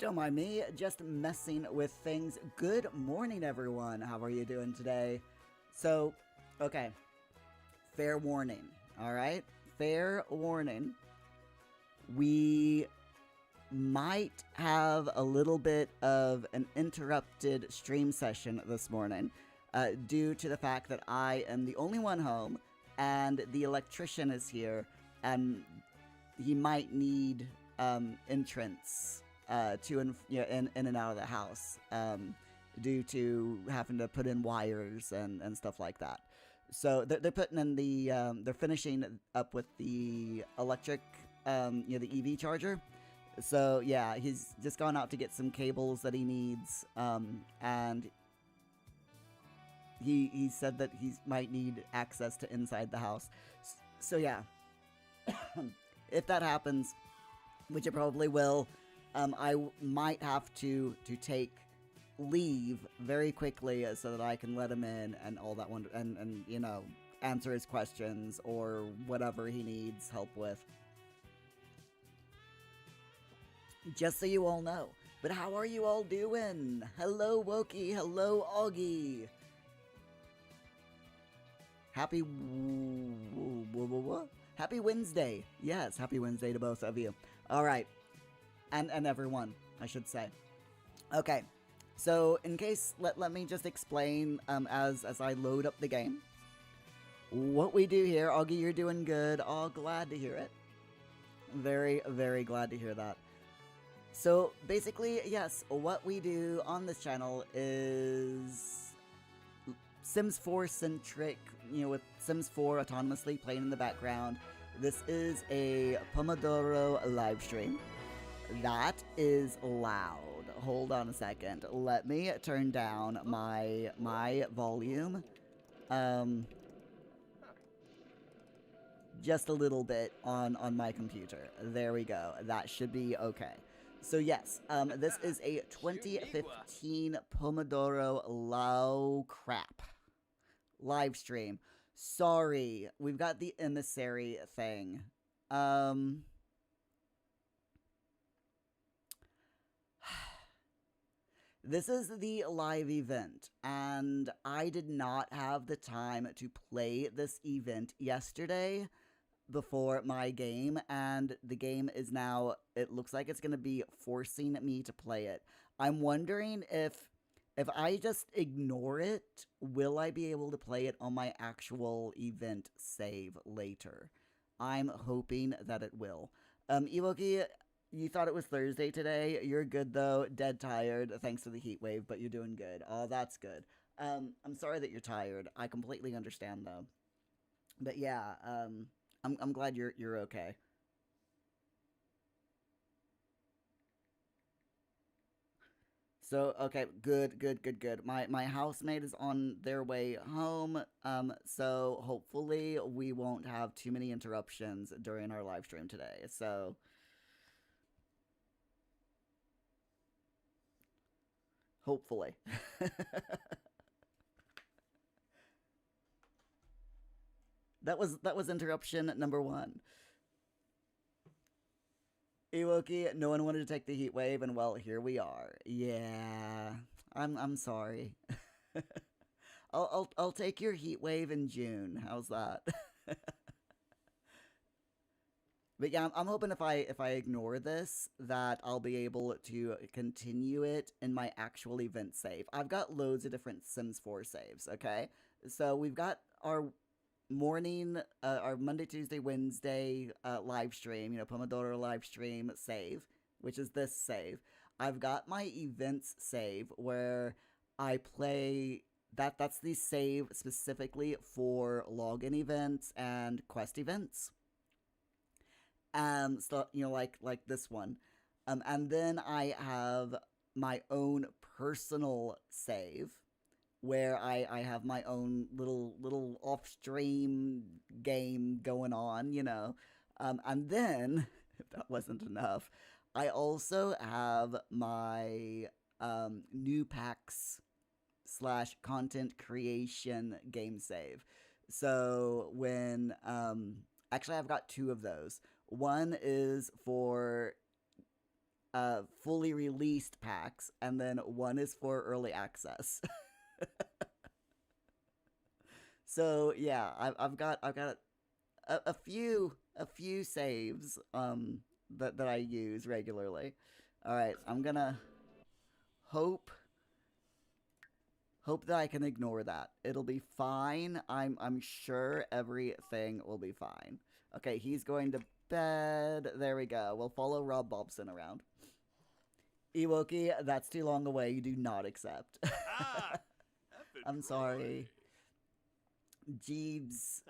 Don't mind me, just messing with things. Good morning, everyone. How are you doing today? So, okay, fair warning, all right? Fair warning. We might have a little bit of an interrupted stream session this morning due to the fact that I am the only one home and the electrician is here and he might need entrance in and out of the house due to having to put in wires and stuff like that. So they're putting in they're finishing up with the electric, the EV charger. So yeah, he's just gone out to get some cables that he needs, and he said that he might need access to inside the house. So yeah, if that happens, which it probably will, I might have to take leave very quickly so that I can let him in and all that one, and answer his questions or whatever he needs help with. Just so you all know. But how are you all doing? Hello, Wokey. Hello, Augie. Happy Happy Wednesday. Yes, happy Wednesday to both of you. All right. And everyone, I should say. Okay. So, in case, let me just explain as I load up the game. What we do here, Augie, you're doing good. Oh, glad to hear it. Very, very glad to hear that. So, basically, yes, what we do on this channel is Sims 4 centric, with Sims 4 autonomously playing in the background. This is a Pomodoro live stream. That is loud. Hold on a second. Let me turn down my volume. Just a little bit on my computer. There we go. That should be okay. So yes, this is a 2015 Pomodoro live stream. Sorry, we've got the emissary thing. This is the live event, and I did not have the time to play this event yesterday before my game, and the game is now, it looks like it's going to be forcing me to play it. I'm wondering if I just ignore it, will I be able to play it on my actual event save later? I'm hoping that it will. Iwoki, you thought it was Thursday today. You're good though. Dead tired thanks to the heat wave, but you're doing good. Oh, that's good. I'm sorry that you're tired. I completely understand though. But yeah, I'm glad you're okay. So, okay, good. My housemate is on their way home, so hopefully we won't have too many interruptions during our live stream today. So, hopefully. That was interruption number 1. Iwoki, no one wanted to take the heat wave, and well, here we are. Yeah, I'm sorry. I'll take your heat wave in June. How's that? But yeah, I'm hoping if I ignore this, that I'll be able to continue it in my actual event save. I've got loads of different Sims 4 saves. Okay, so we've got our morning, our Monday, Tuesday, Wednesday live stream, Pomodoro live stream save, which is this save. I've got my events save where I play that's the save specifically for login events and quest events. So like this one. And then I have my own personal save where I have my own little off-stream game going on, and then, if that wasn't enough, I also have my new packs / content creation game save. So when actually I've got 2 of those. One is for fully released packs, and then one is for early access. So yeah, I've got a few saves that I use regularly. All right, I'm gonna hope hope that I can ignore that. It'll be fine. I'm sure everything will be fine. Okay, he's going to bed. There we go. We'll follow Rob Bobson around. Ewoki, that's too long away. You do not accept. I'm sorry. Jeeves.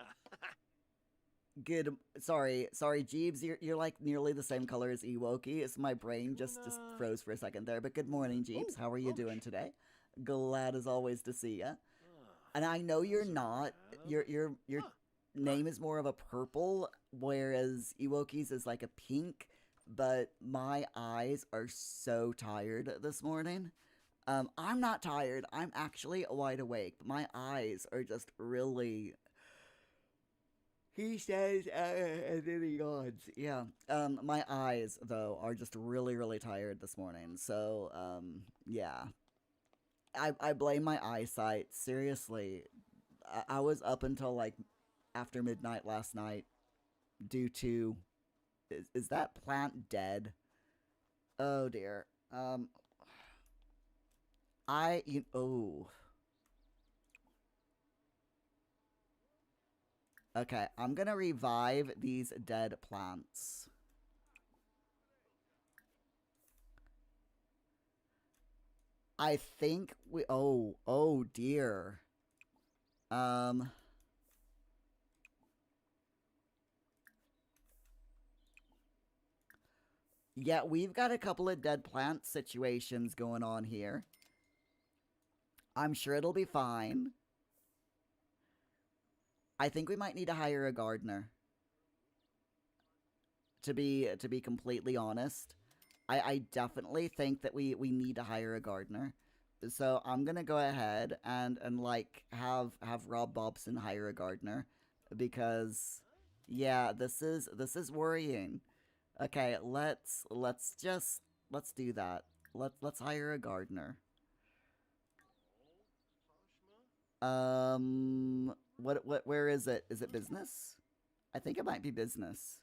Good. Sorry, Jeeves. You're like nearly the same color as Ewoki. It's my brain just froze for a second there. But good morning, Jeeves. How are you doing today? Glad as always to see ya. And I know you're not. Your name is more of a purple, whereas Ewoki's is like a pink. But my eyes are so tired this morning. I'm not tired. I'm actually wide awake. But my eyes are just really. He says, and then he yawns. Yeah. My eyes though are just really, really tired this morning. So, yeah. I blame my eyesight. Seriously, I was up until like after midnight last night due to. Is that plant dead? Oh dear. Oh. Okay, I'm gonna revive these dead plants. I think we. Oh dear. Um. Yeah, we've got a couple of dead plant situations going on here. I'm sure it'll be fine. I think we might need to hire a gardener. To be completely honest, I definitely think that we need to hire a gardener. So I'm gonna go ahead and like have Rob Bobson hire a gardener because yeah, this is worrying. Okay, let's do that. Let's hire a gardener. What where is it? Is it business? I think it might be business.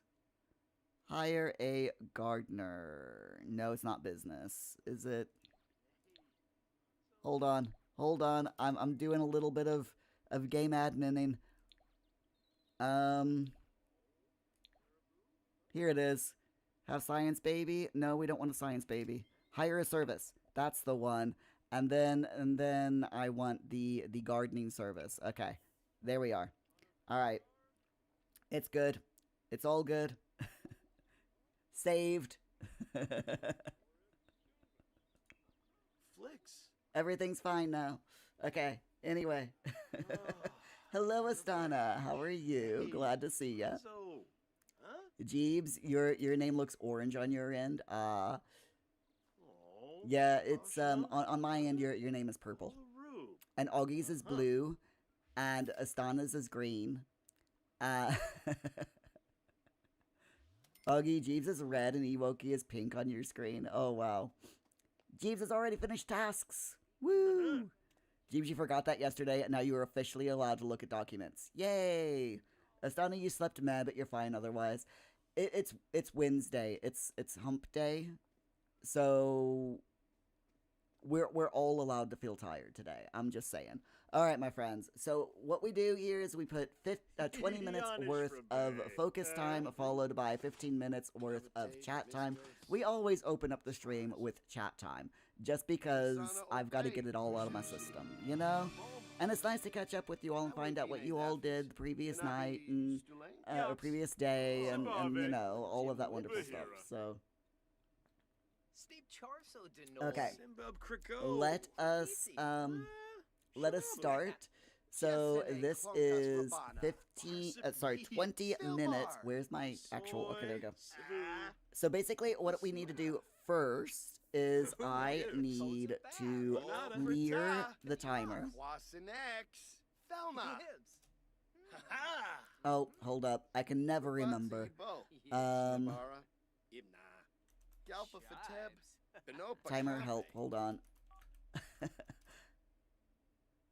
Hire a gardener. No, it's not business. Is it? Hold on. Hold on. I'm doing a little bit of game adminning. Um Here it is. Have science baby? No, we don't want a science baby. Hire a service. That's the one. And then I want the gardening service. Okay. There we are. All right. It's good. It's all good. Saved. Flicks. Everything's fine now. Okay. Anyway. Hello, Astana. How are you? Glad to see ya. So, huh? Jeeves, your name looks orange on your end. Oh, Yeah, it's on my end your name is purple. And Augie's is blue and Astana's is green. Uh Augie, Jeeves is red and Ewoki is pink on your screen. Oh wow. Jeeves has already finished tasks. Woo! Jeeves, you forgot that yesterday, and now you are officially allowed to look at documents. Yay! Astana, you slept mad, but you're fine otherwise. It's Wednesday. It's hump day. So we're all allowed to feel tired today. I'm just saying. All right, my friends. So what we do here is we put 20 minutes worth of focus time followed by 15 minutes worth of chat time. We always open up the stream with chat time just because I've got to get it all out of my system, you know? And it's nice to catch up with you all and find out what you all did the previous night and or previous day and you know, all of that wonderful stuff. So okay. Let us start. So this is 20 minutes. Where's my actual, okay, there we go. So basically what we need to do first is I need to clear the timer. Oh, hold up. I can never remember. Galpa Fateb. Benopa Timer help, hold on.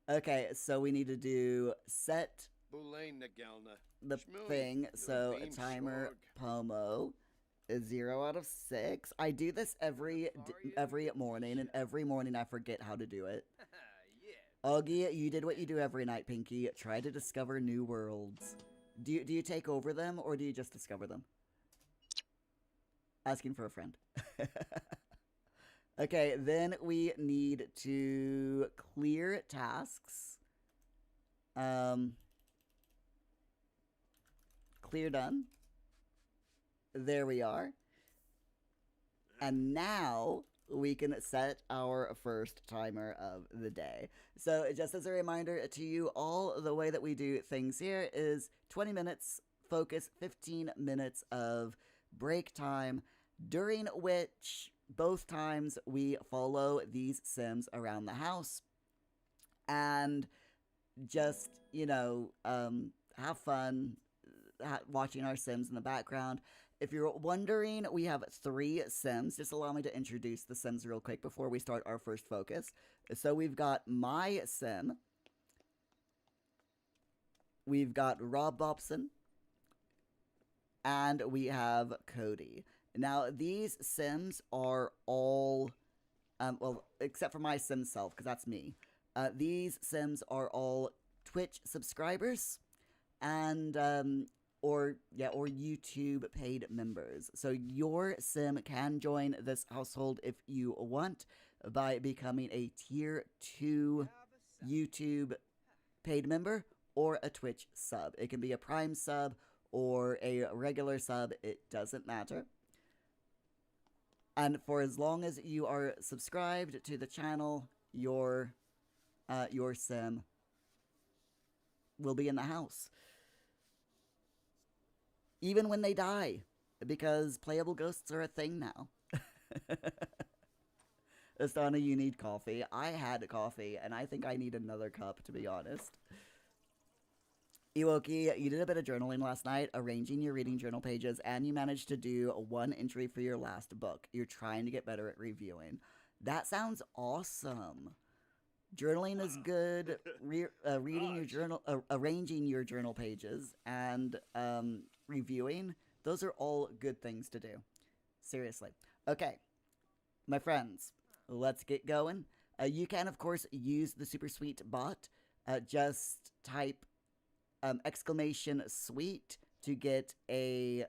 Okay, so we need to do set the thing. So a timer Pomo is 0 out of 6. I do this every morning, and every morning I forget how to do it. Augie, you did what you do every night, Pinky. Try to discover new worlds. Do you take over them, or do you just discover them? Asking for a friend. Okay, then we need to clear tasks. Clear done. There we are. And now we can set our first timer of the day. So just as a reminder to you all, the way that we do things here is 20 minutes focus, 15 minutes of break time, during which both times we follow these Sims around the house and just, have fun watching our Sims in the background. If you're wondering, we have 3 Sims. Just allow me to introduce the Sims real quick before we start our first focus. So we've got my Sim. We've got Rob Bobson. And we have Cody. Now, these Sims are all, well, except for my Sim self, because that's me. These Sims are all Twitch subscribers and or YouTube paid members. So your Sim can join this household if you want by becoming a tier 2 YouTube paid member or a Twitch sub. It can be a Prime sub or a regular sub, it doesn't matter. And for as long as you are subscribed to the channel, your Sim will be in the house. Even when they die, because playable ghosts are a thing now. Astana, you need coffee. I had coffee, and I think I need another cup, to be honest. Iwoki, you did a bit of journaling last night, arranging your reading journal pages, and you managed to do 1 entry for your last book. You're trying to get better at reviewing. That sounds awesome. Journaling is good. Reading your journal, arranging your journal pages, and reviewing, those are all good things to do. Seriously. Okay, my friends, let's get going. You can, of course, use the super sweet bot. Just type exclamation sweet to get an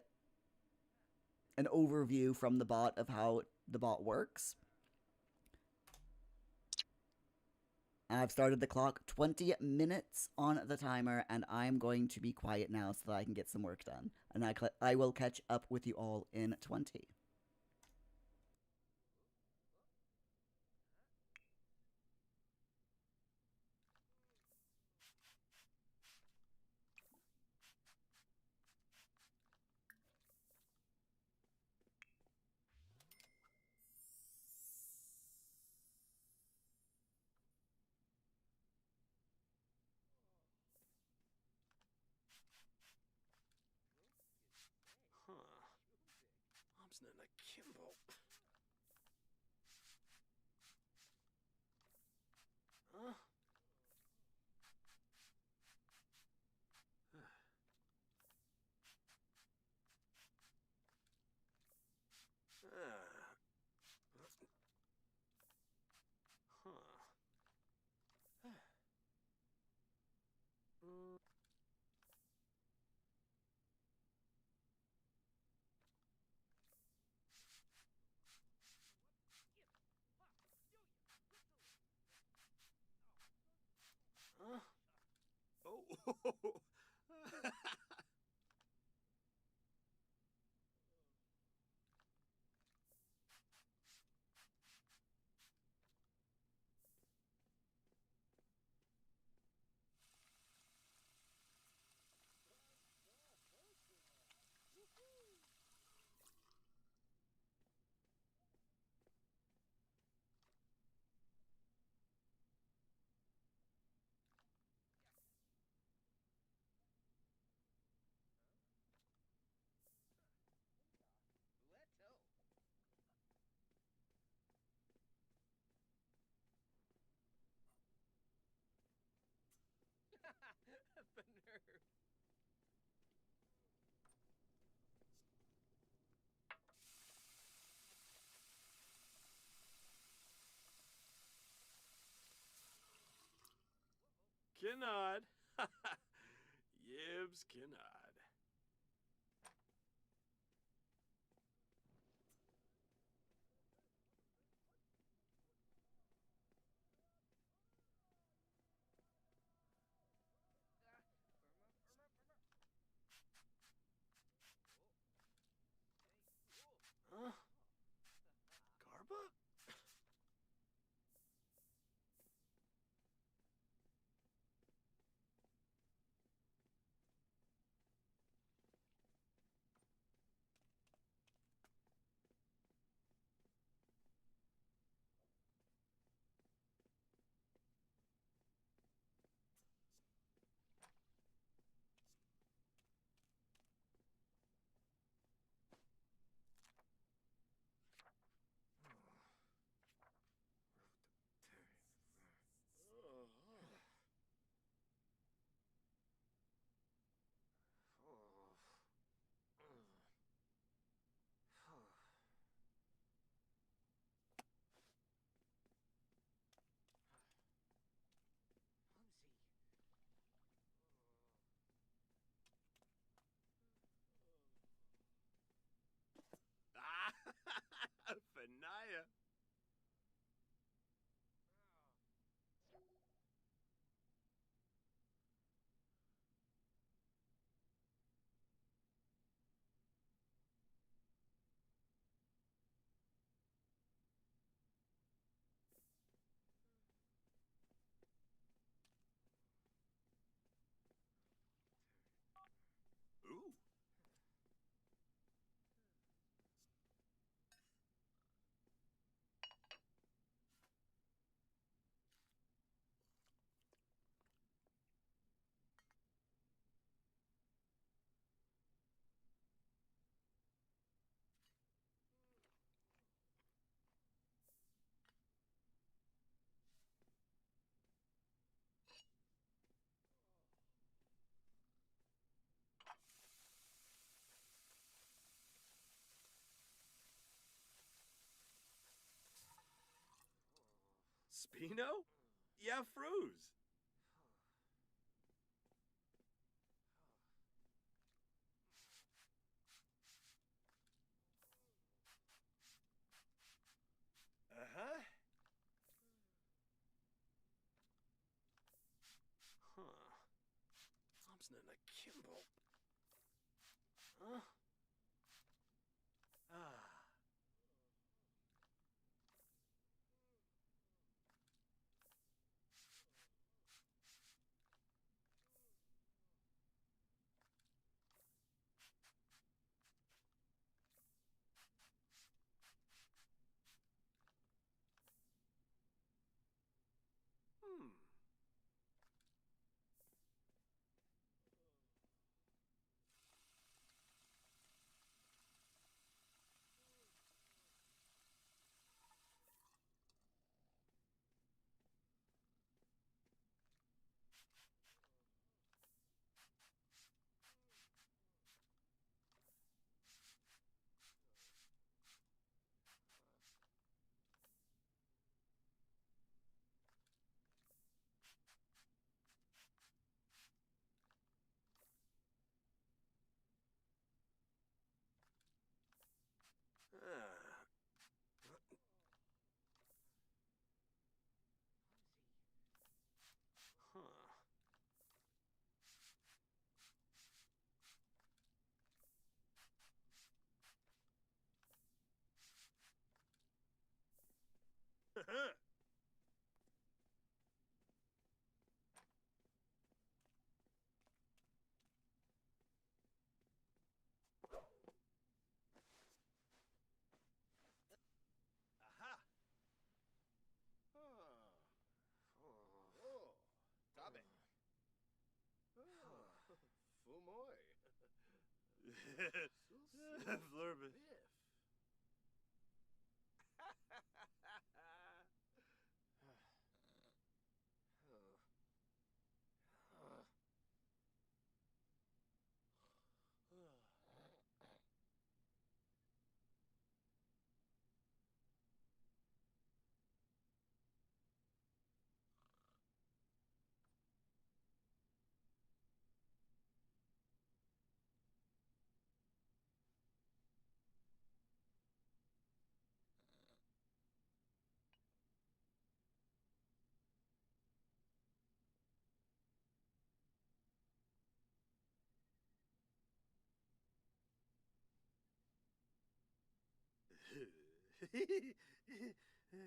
overview from the bot of how the bot works. I've started the clock, 20 minutes on the timer, and I'm going to be quiet now so that I can get some work done. And I will catch up with you all in 20. Cannot. Yibs cannot. Huh? Garba? Ah! Fanaya. Ooh. Spino? Yeah, Fruz. Uh-huh. Huh. Thompson and Akimbo. Huh? Ah. Hmm. Ah. Huh. Aha. Oh, tabe. Fumoy. Flurbit. Biff. Stupid. No.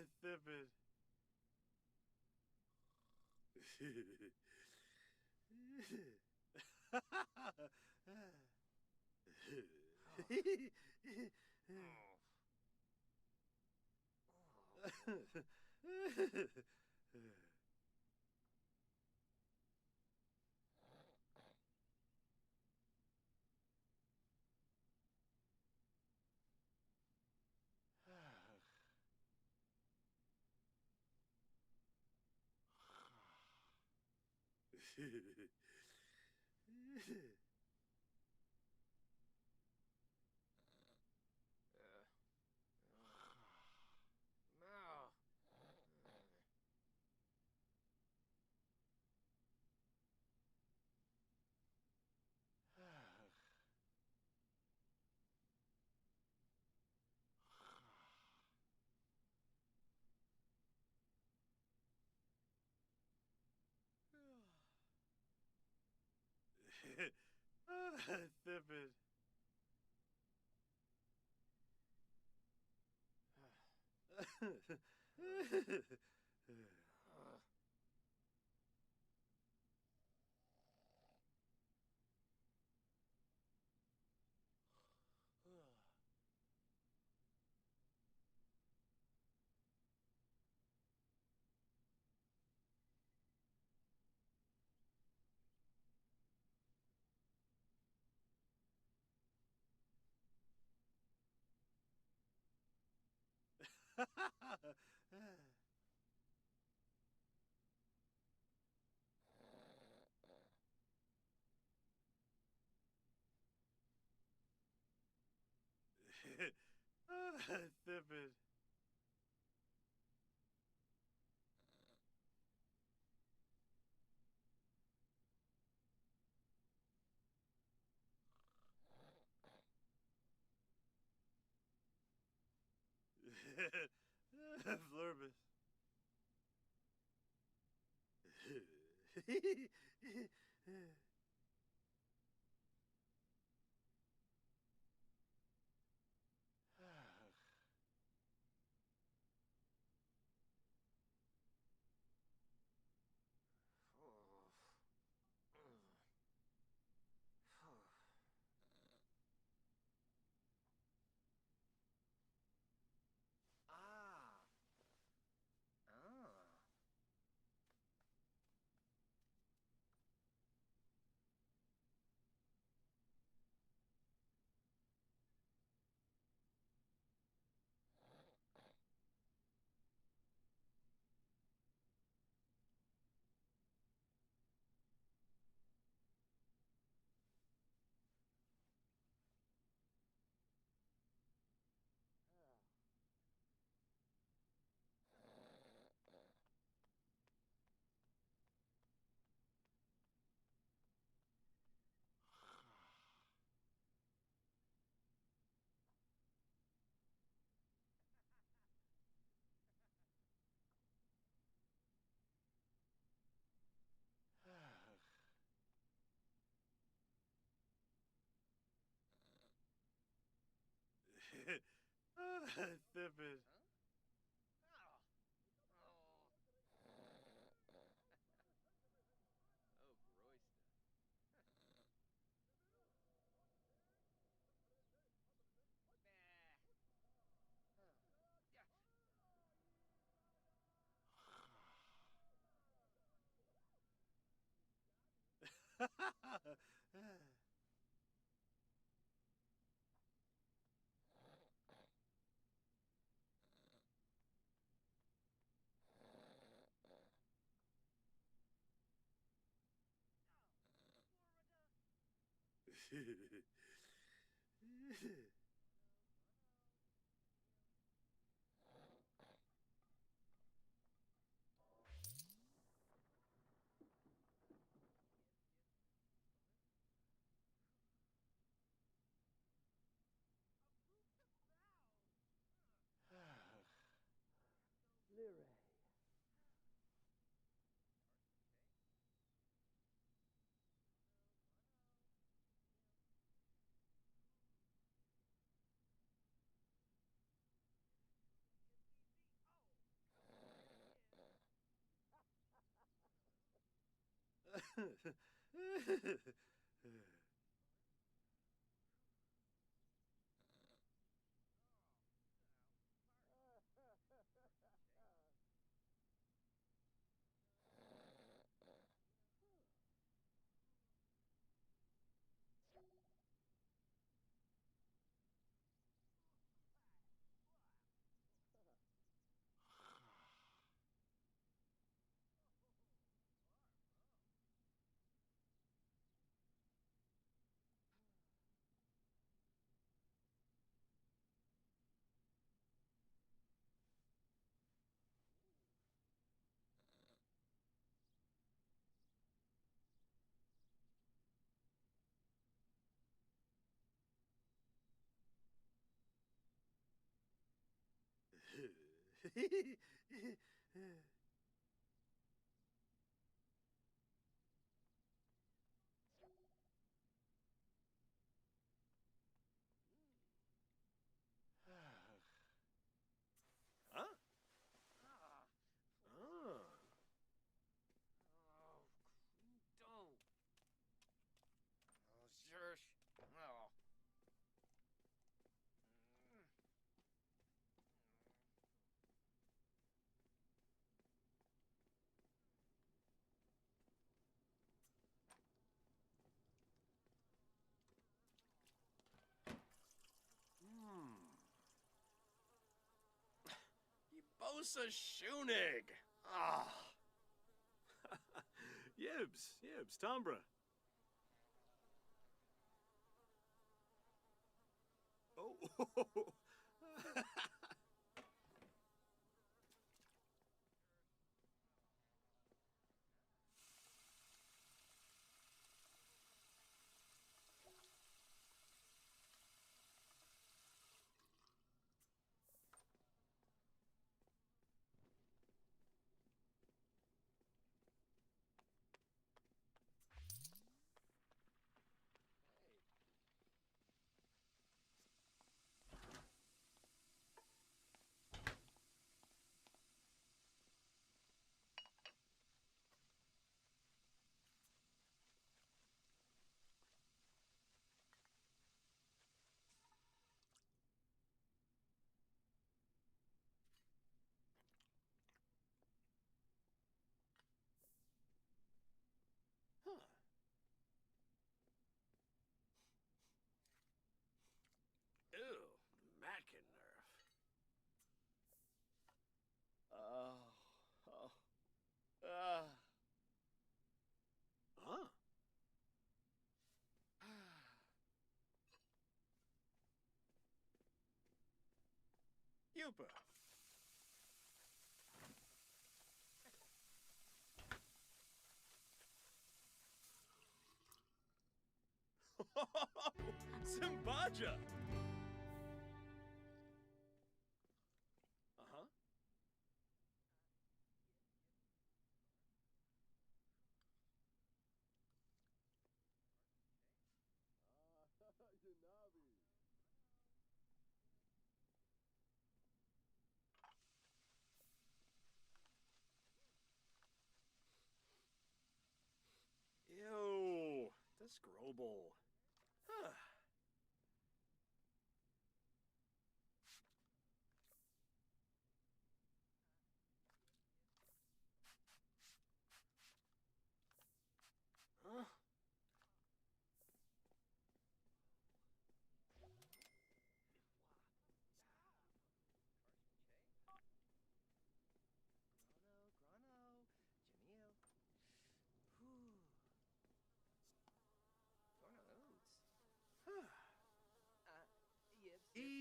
Stupid. Stupid. Flurbus. Ah. Ah. Stupid. Huh? Ow. Oh. Oh, Groista. Nah. Huh. Yeah. Huh? Ah, Oh. oh, don't. Oh, shush. Oh. Mm. Ibosa Shunig! Ah! Yibs, Tombra. Oh! Hey. Huh. Ew, Mackin nerf. Oh. Oh. Ah. Huh? Yupa. Simbaja! Uh-huh. Yanabi. Ew, das Grobel. Huh. Huh?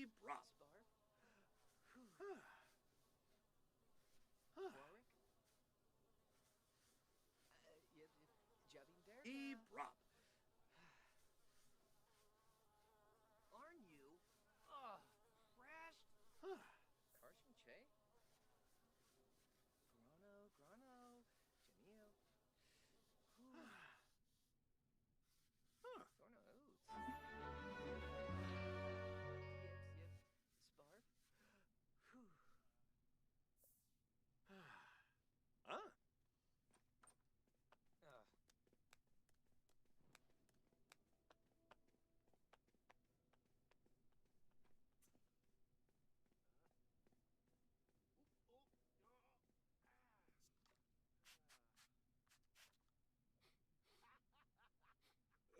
Ebrop. Sparf. Warwick. Jabbing there. Ebrop. Aren't you? Crashed. Carson Che. Grano. Jamil. Thorno Oats. Yep. Sparf. Huh?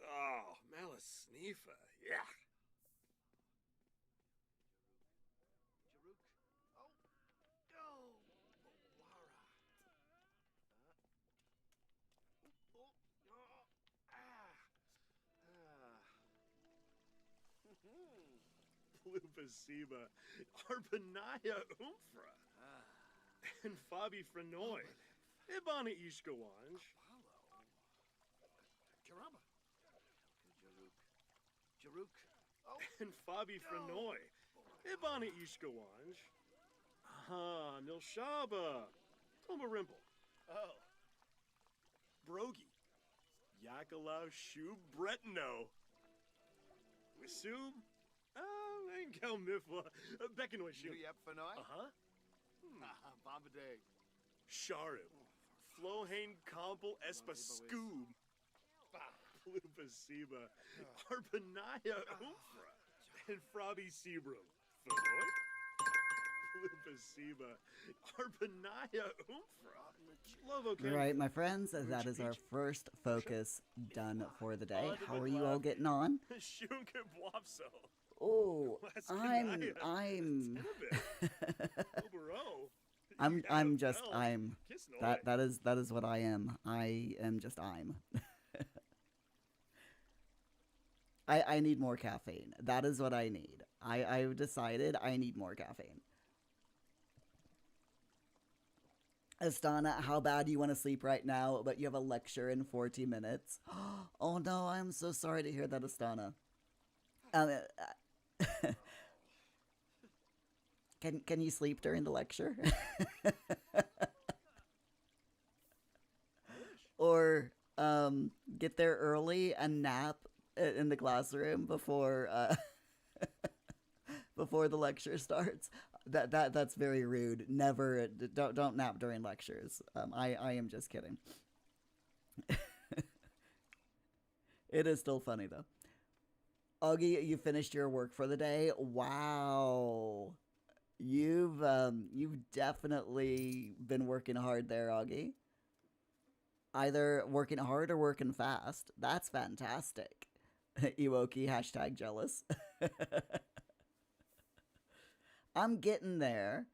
Oh, Malasneefa. Yeah. Jaruk. Oh. No. Wara. Plupasiba. Arpanaya Umfra. And Fabi Frenoy. Ibana Ishkawanj. Karamba. Jaruk. Oh. And Fabi Frenoy. Ibana Ishkawanj. Ah, Milshaba. Tomarimple. Oh. Brogi. Yakalau Shu Bretno. Wisub. Engel Mifla. Bekanoy Shu. Yep, Fanoy. Uh-huh. Bombadeg. Sharu. Flohane Compel Espa Scoob. Plupasiba. Arpanaya Umfra. And Frobby Sebrum. Fanoy? Plupasiba. Arpanaya Umfra. Lovo All right, my friends, that is our first focus done for the day. How are you all getting on? Shunka Bwapso. Oh, I'm that is what I am. I am just I need more caffeine. That is what I need. I've decided I need more caffeine. Astana, how bad do you want to sleep right now, but you have a lecture in 40 minutes? Oh no, I'm so sorry to hear that, Astana. Can you sleep during the lecture? Or get there early and nap in the classroom before before the lecture starts. That's very rude. Never don't nap during lectures. I am just kidding. It is still funny though. Augie, you finished your work for the day. Wow. You've definitely been working hard there, Augie. Either working hard or working fast. That's fantastic. Iwoki, #jealous. I'm getting there.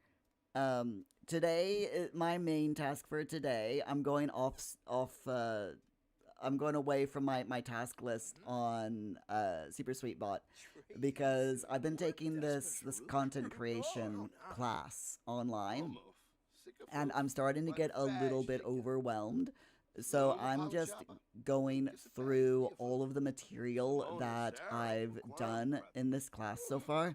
Today, my main task for today, I'm going I'm going away from my task list on Super Sweetbot because I've been taking this content creation class online, and I'm starting to get a little bit overwhelmed. So I'm just going through all of the material that I've done in this class so far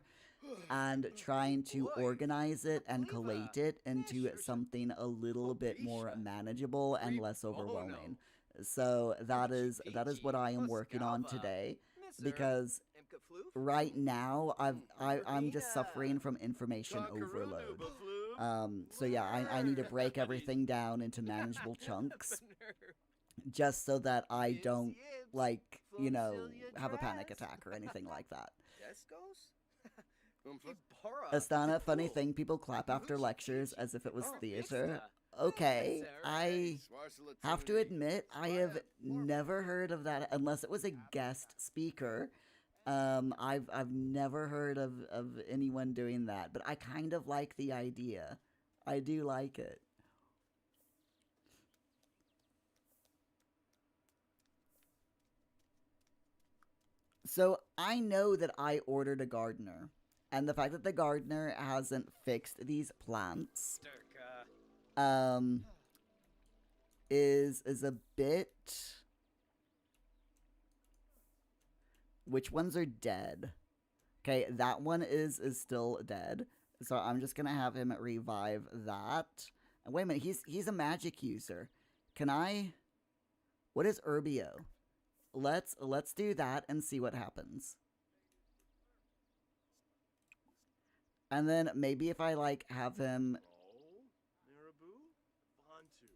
and trying to organize it and collate it into something a little bit more manageable and less overwhelming. So that is what I am working on today, because right now I'm just suffering from information overload. So yeah, I need to break everything down into manageable chunks, just so that I don't, like, you know, have a panic attack or anything like that. Astana, funny thing, people clap after lectures as if it was theater. Okay, I have to admit, I have never heard of that unless it was a guest speaker. I've never heard of anyone doing that, but I kind of like the idea. I do like it. So I know that I ordered a gardener. And the fact that the gardener hasn't fixed these plants Dirk, um is a bit. Which ones are dead? Okay, that one is still dead. So I'm just gonna have him revive that. And wait a minute, he's a magic user. Can I? What is Urbio? Let's do that and see what happens. And then maybe if I like have him, Roll, Marabou, Bantu,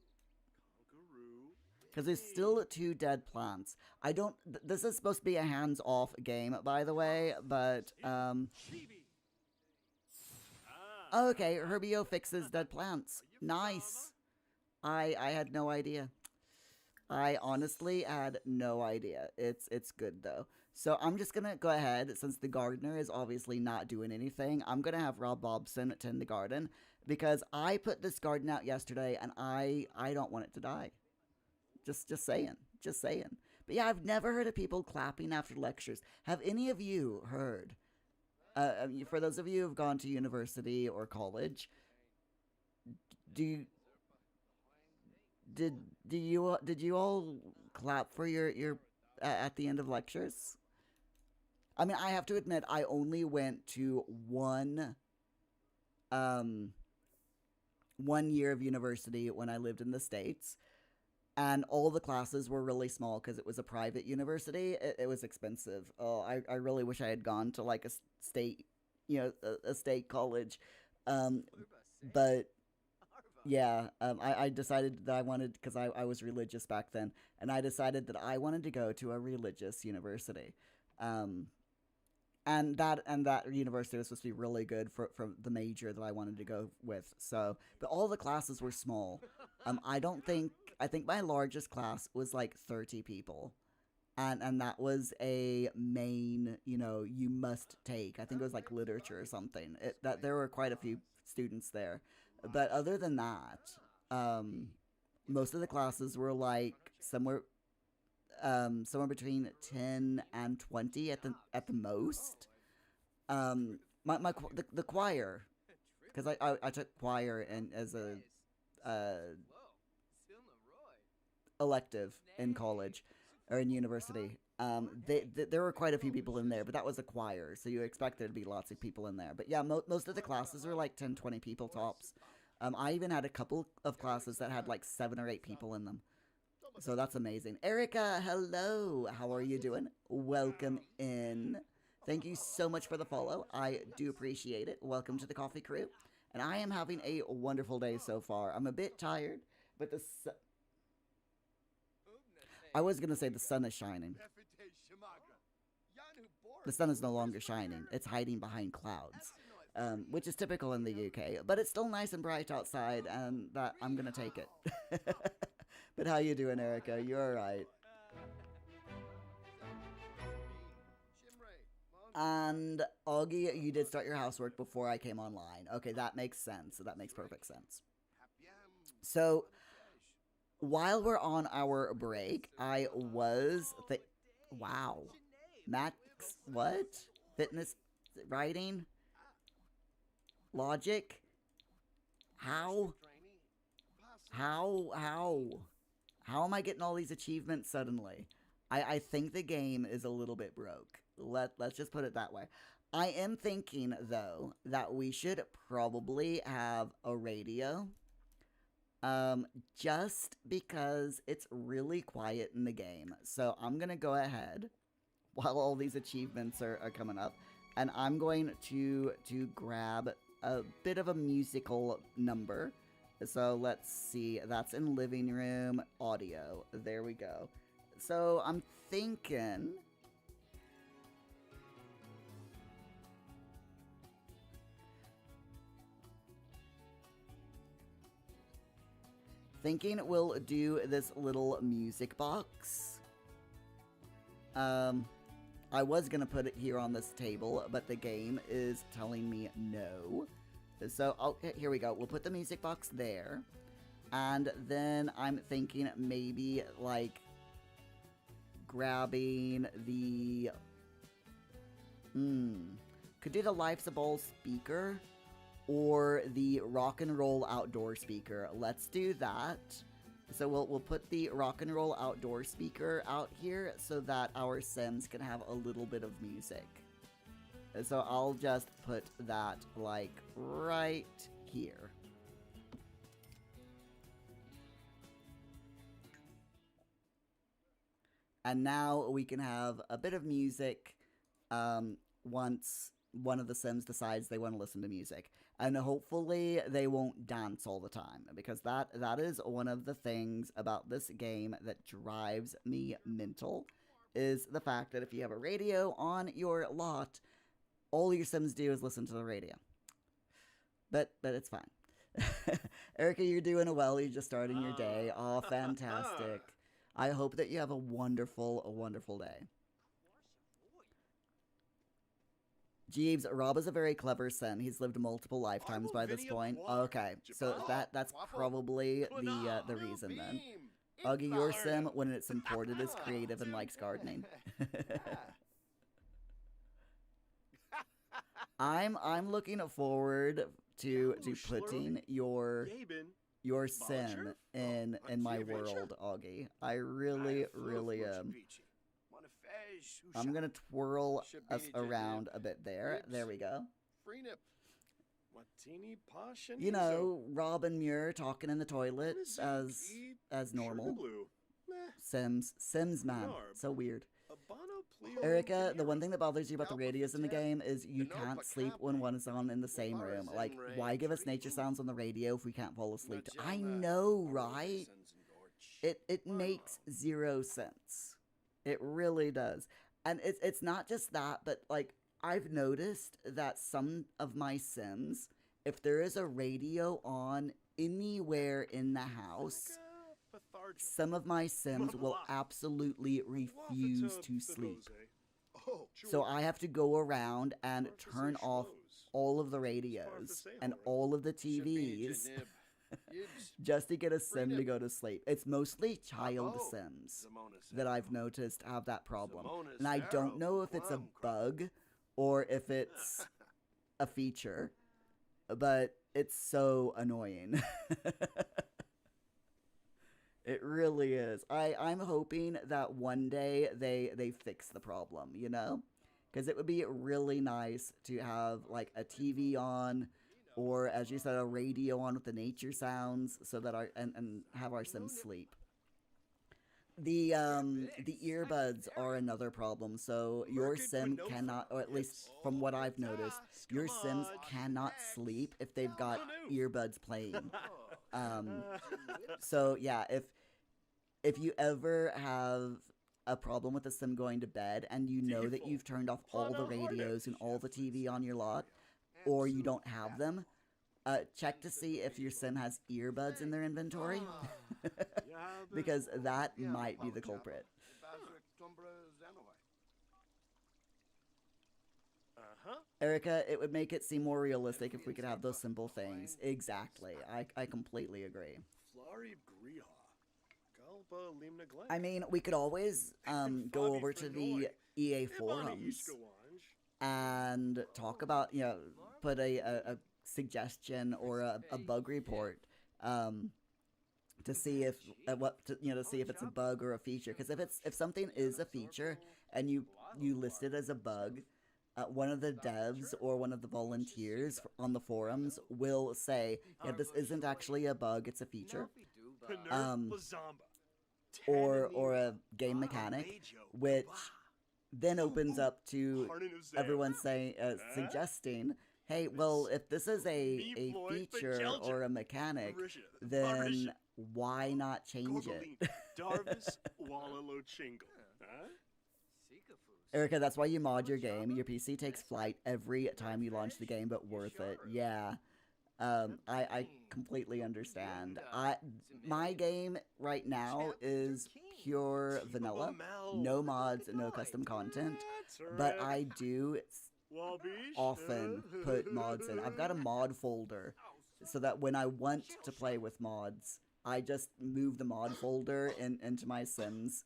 Congaroo. because there's still 2 dead plants. I don't. This is supposed to be a hands-off game, by the way, but Chibi. Ah, okay, Herbio fixes dead plants. Nice. I had no idea. I honestly had no idea. It's good though. So I'm just gonna go ahead, since the gardener is obviously not doing anything, I'm gonna have Rob Bobson tend the garden because I put this garden out yesterday and I don't want it to die. Just saying. Just saying. But yeah, I've never heard of people clapping after lectures. Have any of you heard? For those of you who've gone to university or college, do did you all clap for your at the end of lectures? I mean, I have to admit, I only went to one year of university when I lived in the States, and all the classes were really small because it was a private university. It was expensive. Oh, I really wish I had gone to like a state, a state college. But yeah, I decided that I wanted, because I was religious back then, and I decided that I wanted to go to a religious university. And that university was supposed to be really good for the major that I wanted to go with. So, but all the classes were small. I think my largest class was like 30 people. And that was a main, you must take. I think it was like literature or something. That there were quite a few students there. But other than that, most of the classes were like somewhere between 10 and 20 at the most. The choir, because I took choir and as a elective in college or in university. There were quite a few people in there, but that was a choir, so you expect there to be lots of people in there. But yeah, most of the classes were like 10, 20 people tops. I even had a couple of classes that had like 7 or 8 people in them. So that's amazing. Erica, hello. How are you doing? Welcome in. Thank you so much for the follow. I do appreciate it. Welcome to the Coffee Crew. And I am having a wonderful day so far. I'm a bit tired, but I was going to say the sun is shining. The sun is no longer shining. It's hiding behind clouds, which is typical in the UK. But it's still nice and bright outside, and that I'm going to take it. But how you doing, Erica? You all right? And Augie, you did start your housework before I came online. Okay, that makes sense. That makes perfect sense. So, while we're on our break, I was... Wow. Max, what? Fitness, writing? Logic? How? How am I getting all these achievements suddenly? I think the game is a little bit broke. Let's just put it that way. I am thinking, though, that we should probably have a radio. Just because it's really quiet in the game. So I'm going to go ahead while all these achievements are coming up. And I'm going to grab a bit of a musical number. So let's see. That's in living room audio. There we go. So I'm thinking... we'll do this little music box. I was gonna put it here on this table, but the game is telling me no. So, here we go. We'll put the music box there. And then I'm thinking maybe, like, grabbing the... Could do the Life's a Ball speaker or the rock and roll outdoor speaker. Let's do that. So we'll put the rock and roll outdoor speaker out here so that our Sims can have a little bit of music. So I'll just put that like right here. And now we can have a bit of music once one of the Sims decides they want to listen to music. And hopefully they won't dance all the time, because that is one of the things about this game that drives me mental, is the fact that if you have a radio on your lot, all your Sims do is listen to the radio. But it's fine. Erica, you're doing well. You're just starting your day. Oh, fantastic. I hope that you have a wonderful day. Jeeves, Rob is a very clever Sim. He's lived multiple lifetimes by this point. Okay, so that's probably the reason then. Uggy, your Sim, when it's imported, is creative and likes gardening. I'm looking forward to putting your Sim in my world, Augie. I really am. I'm gonna twirl us around a bit there. There we go. You know, Rob and Muir talking in the toilet as normal. Sims man, so weird. Erica, the one thing that bothers you about the radios in the game is you can't sleep when one is on in the same room. Like, why give us nature sounds on the radio if we can't fall asleep? I know, right? It makes zero sense. It really does. And it's not just that, but like I've noticed that some of my Sims, if there is a radio on anywhere in the house, some of my Sims will absolutely refuse to sleep. So I have to go around and turn off all of the radios and all of the TVs just to get a Sim to go to sleep. It's mostly child Sims that I've noticed have that problem. And I don't know if it's a bug or if it's a feature, but it's so annoying. It really is. I'm hoping that one day they fix the problem, you know? Because it would be really nice to have like a TV on, or as you said, a radio on with the nature sounds, so that and have our Sims sleep. The earbuds are another problem. So your Sim cannot, or at least from what I've noticed, your Sims cannot sleep if they've got earbuds playing. So yeah, if you ever have a problem with a Sim going to bed and you know that you've turned off all the radios and all the TV on your lot, or you don't have them, check to see if your Sim has earbuds in their inventory, because that might be the culprit. Erica, it would make it seem more realistic if we could have those simple things. Exactly. I completely agree. I mean, we could always go over to the EA forums and talk about, you know, put a suggestion or a bug report to see if to see if it's a bug or a feature. Because if something is a feature and you list it as a bug, one of the devs or one of the volunteers on the forums will say, yeah, this isn't actually a bug, it's a feature. Or a game mechanic, which then opens up to everyone saying, suggesting, hey, well, if this is a feature or a mechanic, then why not change it? Erica, that's why you mod your game. Your PC takes flight every time you launch the game, but worth it. Yeah. I completely understand. My game right now is pure vanilla. No mods, no custom content. But I do often put mods in. I've got a mod folder so that when I want to play with mods, I just move the mod folder into my Sims.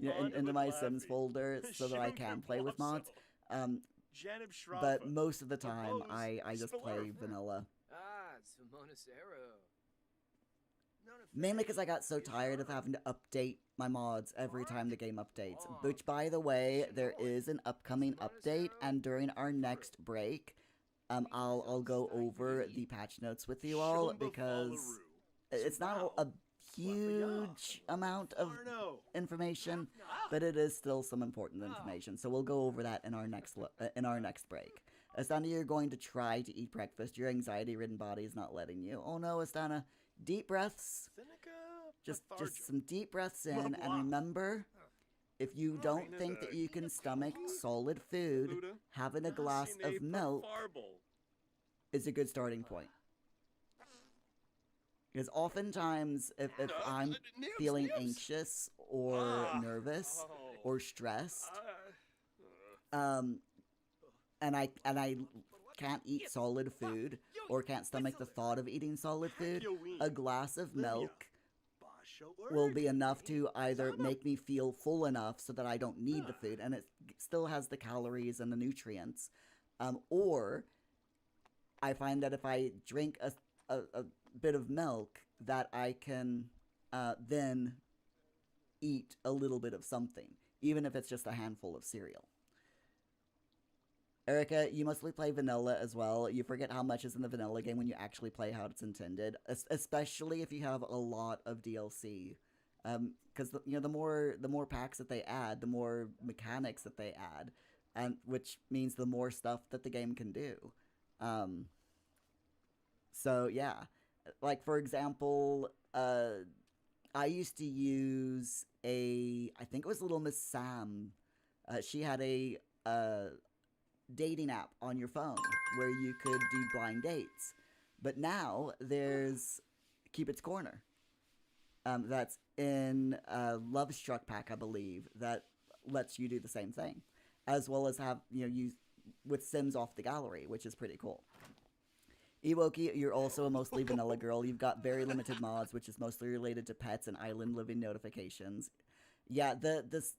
Into my Sims folder so that I can play with mods. Janib Shrafa. But most of the time, Oppose I just play Spilurf. vanilla. Ah, Simonacero. Mainly because I got so tired of having to update my mods every time the game updates. Which, by the way, there is an upcoming update, and during our next break, I'll go over the patch notes with you all, because it's not a huge amount of information, but it is still some important information. So we'll go over that in our next break. Astana, you're going to try to eat breakfast. Your anxiety-ridden body is not letting you. Oh no, Astana. Deep breaths. Just some deep breaths in, and remember, if you don't think that you can stomach solid food, having a glass of milk is a good starting point. Because oftentimes, if I'm feeling anxious or nervous or stressed, and I can't eat solid food or can't stomach the thought of eating solid food, a glass of milk will be enough to either make me feel full enough so that I don't need the food and it still has the calories and the nutrients, or I find that if I drink a bit of milk, that I can then eat a little bit of something, even if it's just a handful of cereal. Erica, you mostly play vanilla as well. You forget how much is in the vanilla game when you actually play how it's intended, especially if you have a lot of DLC. Because the more packs that they add, the more mechanics that they add, and which means the more stuff that the game can do. So yeah, like for example, I used to use I think it was Little Miss Sam. She had a dating app on your phone where you could do blind dates. But now there's Cupid's Corner. That's in Love Struck pack, I believe, that lets you do the same thing, as well as have use with Sims off the gallery, which is pretty cool. Ewoki, you're also a mostly vanilla girl. You've got very limited mods, which is mostly related to pets and island living notifications. Yeah, the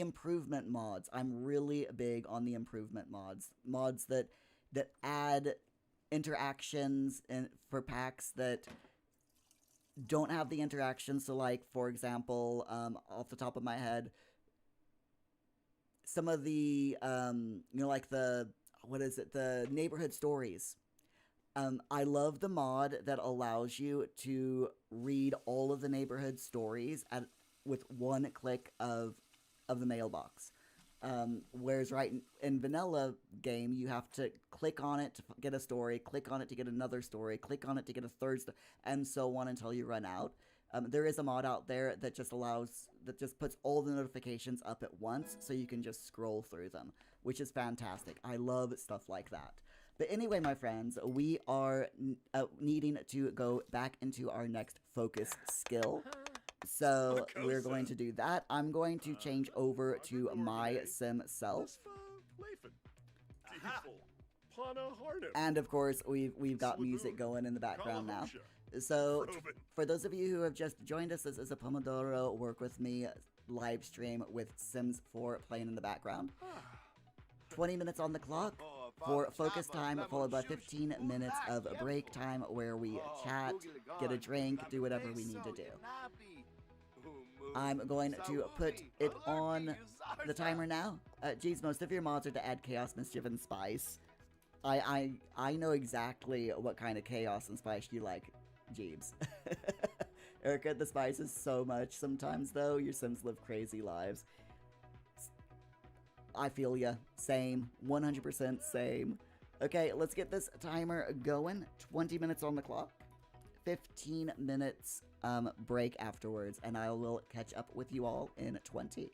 improvement mods. I'm really big on the improvement mods. Mods that add interactions for packs that don't have the interactions. So, like, for example, off the top of my head, some of the, like the neighborhood stories. I love the mod that allows you to read all of the neighborhood stories with one click of the mailbox. Whereas in vanilla game, you have to click on it to get a story, click on it to get another story, click on it to get a third story, and so on until you run out. There is a mod out there that just puts all the notifications up at once so you can just scroll through them, which is fantastic. I love stuff like that. But anyway, my friends, we are needing to go back into our next focus skill. So we're going to do that. I'm going to change over to my sim self. And of course, we've got music going in the background now. So for those of you who have just joined us, this is a Pomodoro Work With Me live stream with Sims 4 playing in the background. 20 minutes on the clock for focus time, followed by 15 minutes of break time where we chat, get a drink, do whatever we need to do. I'm going to put it on the timer now. Geez, most of your mods are to add chaos, mischief, and spice. I know exactly what kind of chaos and spice you like, Jeebs. Erica, the spice is so much. Sometimes, though, your Sims live crazy lives. I feel ya. Same. 100% same. Okay, let's get this timer going. 20 minutes on the clock. 15 minutes break afterwards, and I will catch up with you all in 20.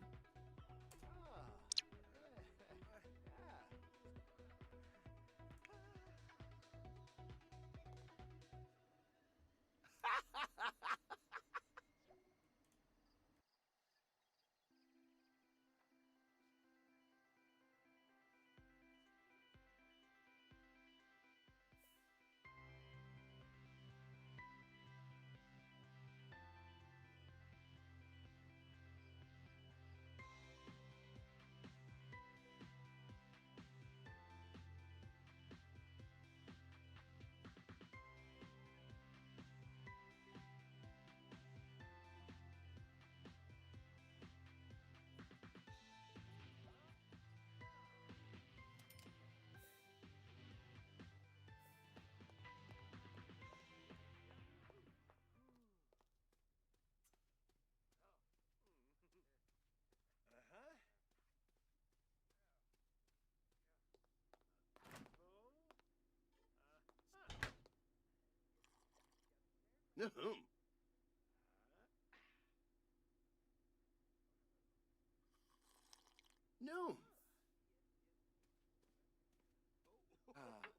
No. Ah.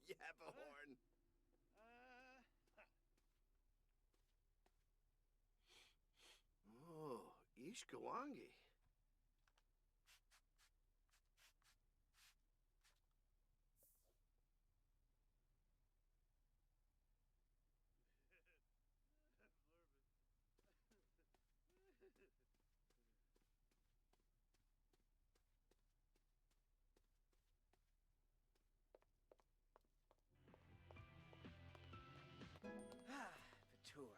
Yappahorn. Oh, Ishkawangi. Tour.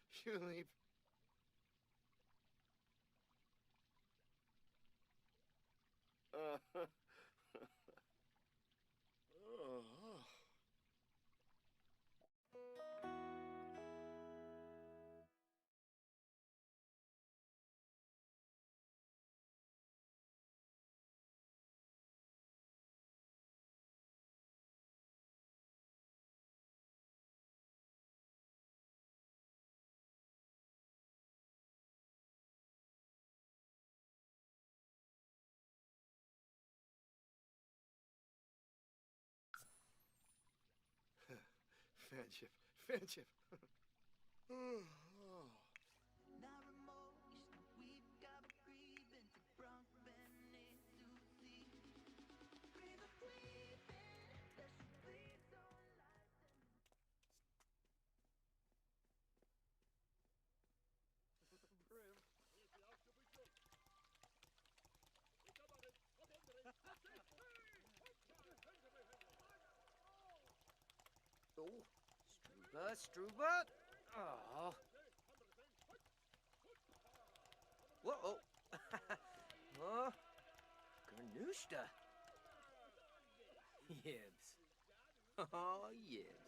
Shoe leap. Oh. Fanship, fanship. Oh, Struba. Oh. Whoa. Oh, Garnushta. Yibs. Oh, yibs.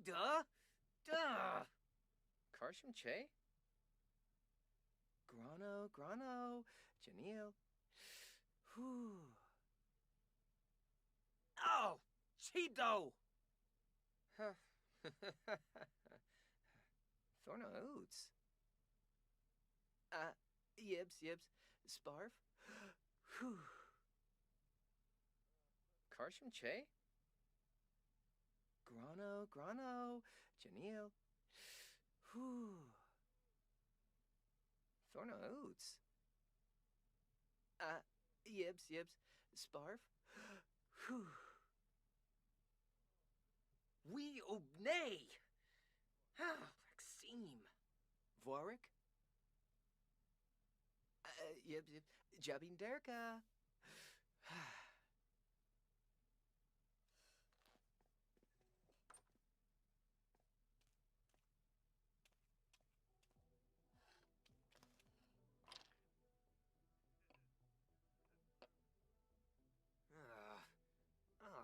Duh. Duh. Karsham Che? Grano, Janil. Whew. Oh, Cheeto! Huh. Thorna Oots. Yibs, Sparf. Whew. Karsham Che? Grano, Janil. Whew. Thorna Oots. Yibs, Sparf. Whew. We obnay. Maxime. Vorik. Yib, Jabin Derka.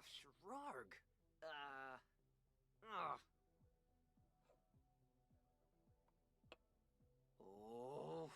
Shrarg. Oh.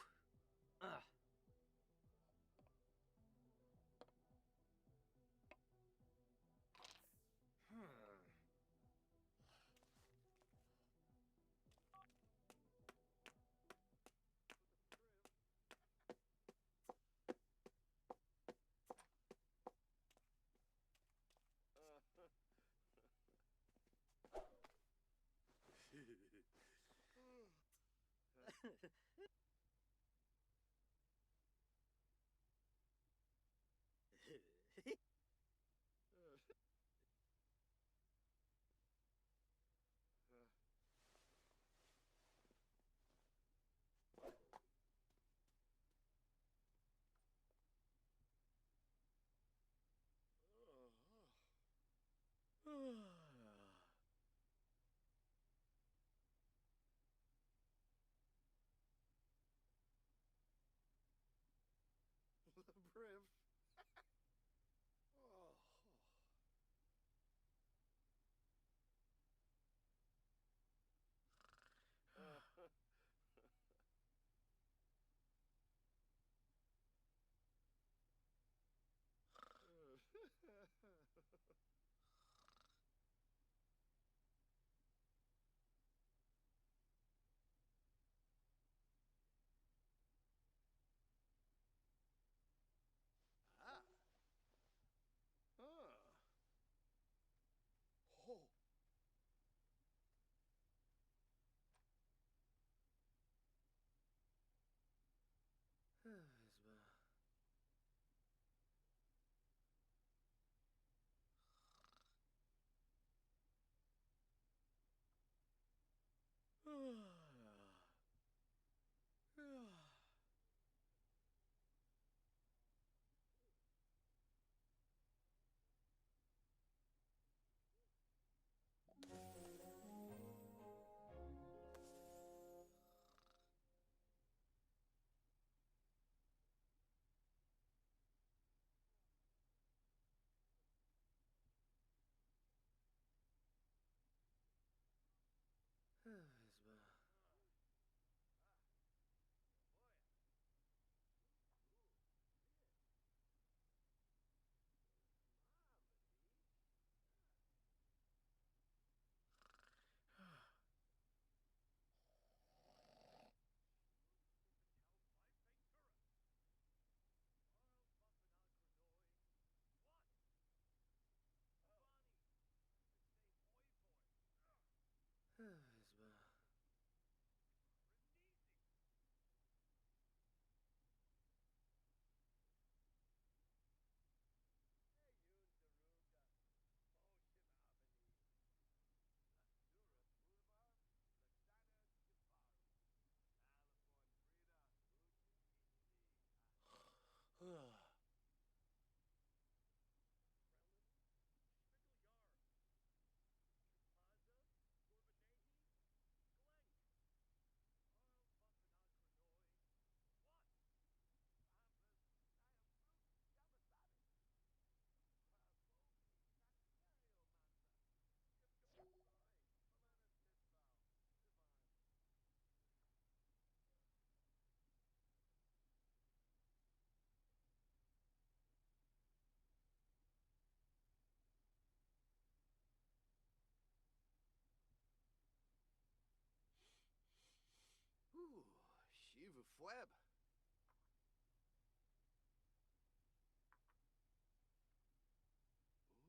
Shivu Fleb.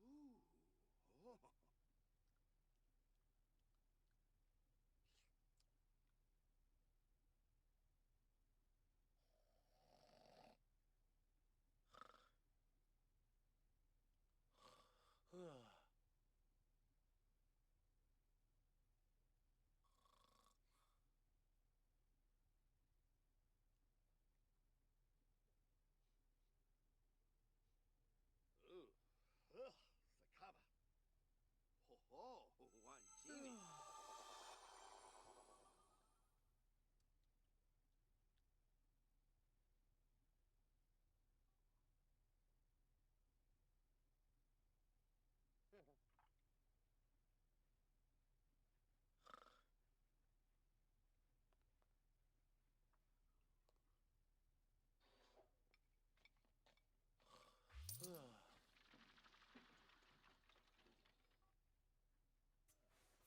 Ooh. Oh. Ooh. Ugh. Sakaba. Ho ho. One teeny.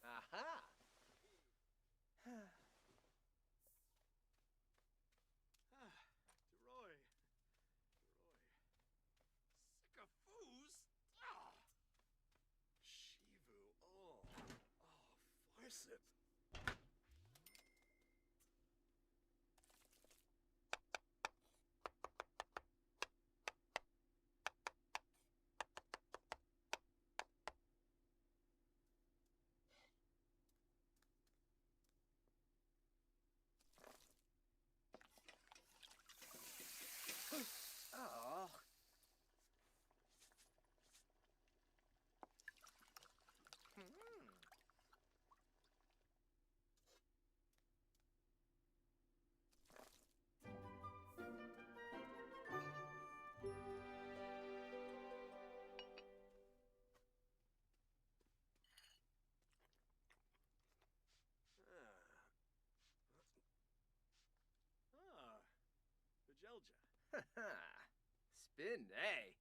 Aha! Roy. Sickafoos. Ah. Shivu. Oh. Oh. Farsip. Oh. Ah, Vijelja. Spin, eh?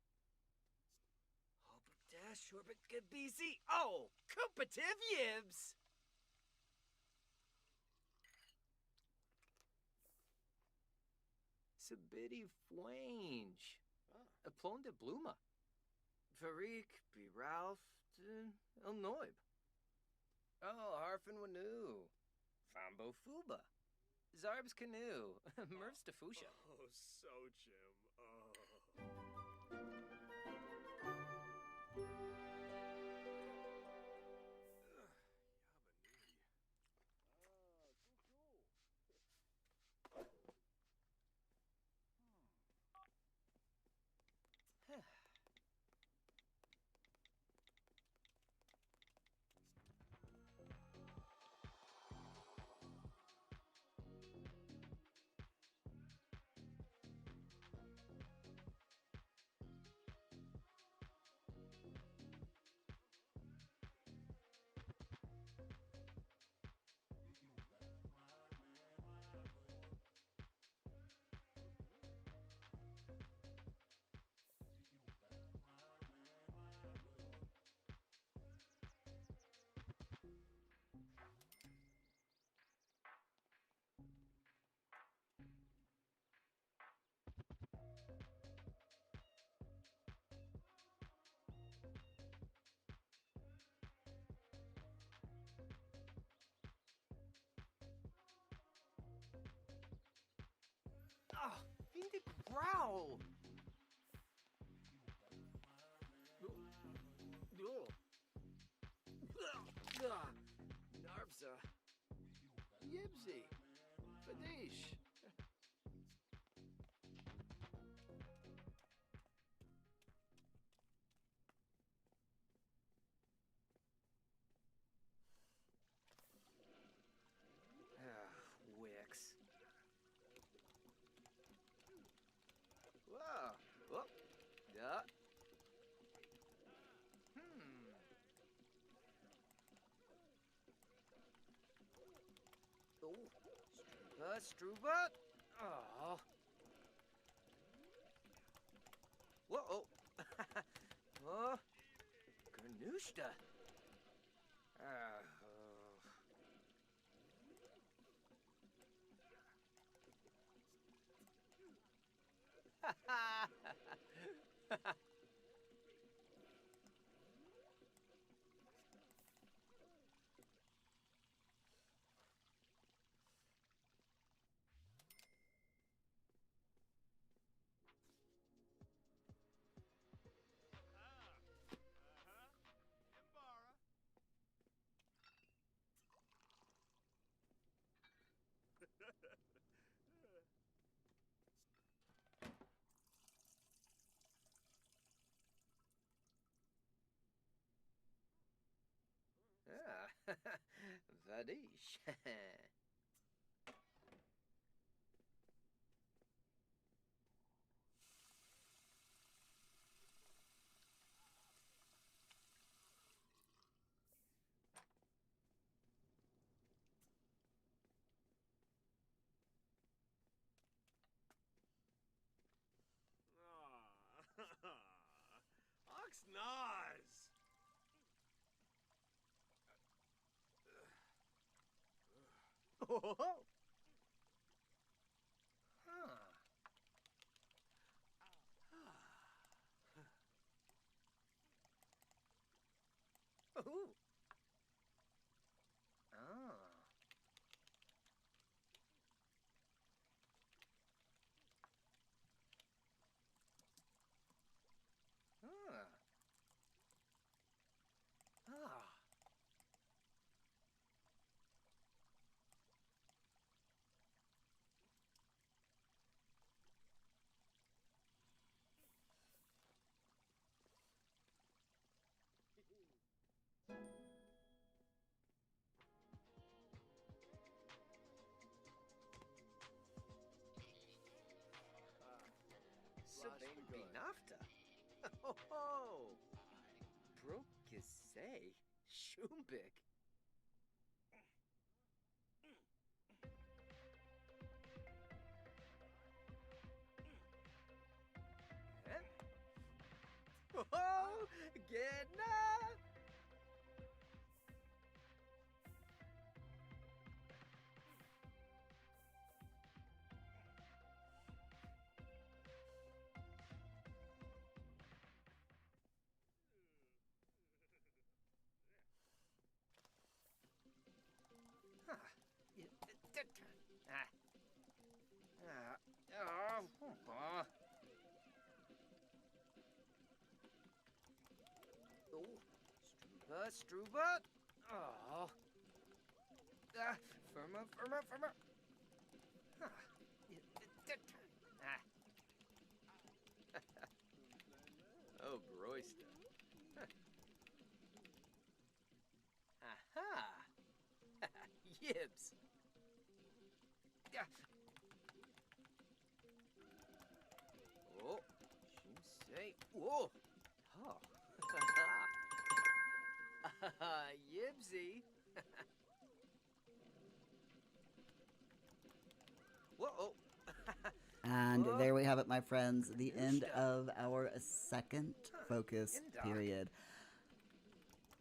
Hobbit dash, orbit, good BC. Oh, competitive yibs! Sabidi fwange. A plon de bluma. Farik, be Ralph, El Noib. Oh, Harfin Wanu. Fambo Fuba. Zarb's Canoe. Merv's de Fusha. Oh, so Jim. Oh. Oh, finde growl. Narvza. Yibsy. Fadish. Wix. Whoa. Oh. Yeah. Oh. Struba. Oh. Whoa. Oh. Garnushta. Imbara. Ah, Vadish. Oxnaz! Oh. Huh. Ooh. Oh. Huh. Ah. Sabine Binafta. Oh ho. Brokisei. Shumbik. Huh? Oh, Gedna. Huh. Ah. Oh. Oh. Struba. Oh. Firma. Huh. Ah. Oh, Broyster. Aha. Yibs. Yeah. Oh. Shinsei. Whoa. Oh. Yibsy. Whoa. And Whoa. there we have it, my friends. The end Nushta. of our second focus Indoc. period.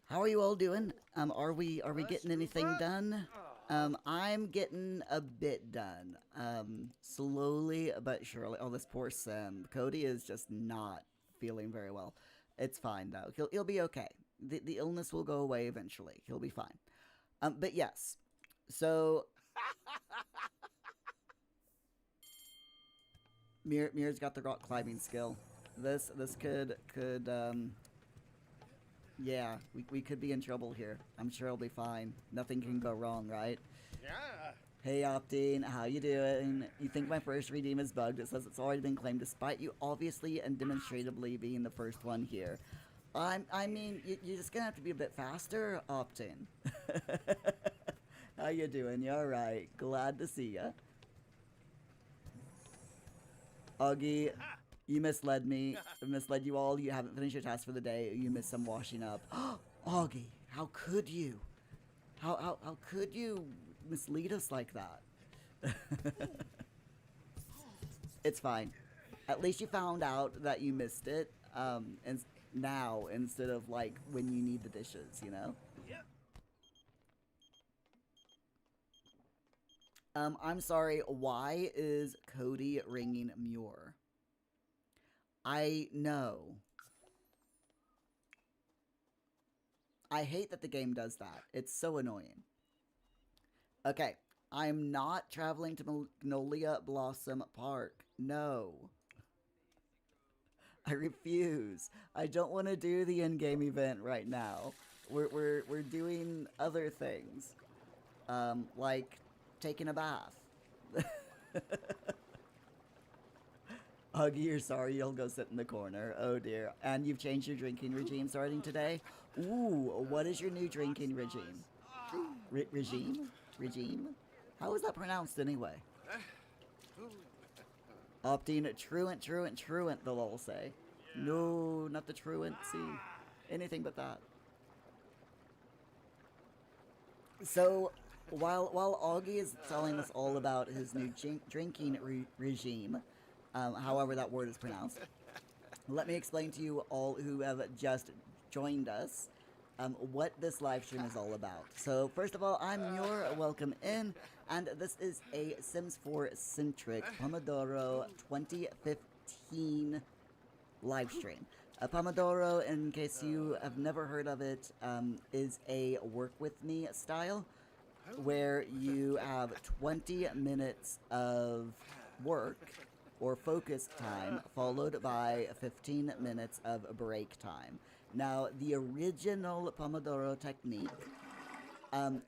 How are you all doing? Are we getting anything Struba. done? Oh. I'm getting a bit done. Slowly but surely. Oh, this poor Sim. Cody is just not feeling very well. It's fine though. He'll be okay. The illness will go away eventually. He'll be fine. But yes. So Mir's got the rock climbing skill. This could yeah, we could be in trouble here. I'm sure it'll be fine. Nothing can go wrong, right? Yeah. Hey Optine, how you doing? You think my first redeem is bugged? It says it's already been claimed despite you obviously and demonstratively being the first one here. I mean, you're just gonna have to be a bit faster, Optine. How you doing? You alright? Glad to see ya. Augie, you misled me. I misled you all. You haven't finished your task for the day. You missed some washing up. Augie, how could you? How could you mislead us like that? It's fine. At least you found out that you missed it. And now instead of like when you need the dishes, you know. Yep. I'm sorry. Why is Cody ringing Muir? I know. I hate that the game does that. It's so annoying. Okay, I'm not traveling to Magnolia Blossom Park. No. I refuse. I don't want to do the in-game event right now. We're doing other things. Like taking a bath. Huggy, you're sorry, you'll go sit in the corner. Oh dear. And you've changed your drinking regime starting today? Ooh, what is your new drinking regime? Regime? Regime? How is that pronounced anyway? Opting truant, they'll all say. No, not the truancy. Anything but that. So, while Augie is telling us all about his new drinking regime, however that word is pronounced, let me explain to you all who have just joined us what this live stream is all about. So, first of all, I'm your welcome in, and this is a Sims 4 centric Pomodoro 2015 live stream. Pomodoro, in case you have never heard of it, is a work with me style where you have 20 minutes of work or focus time followed by 15 minutes of break time. Now, the original Pomodoro technique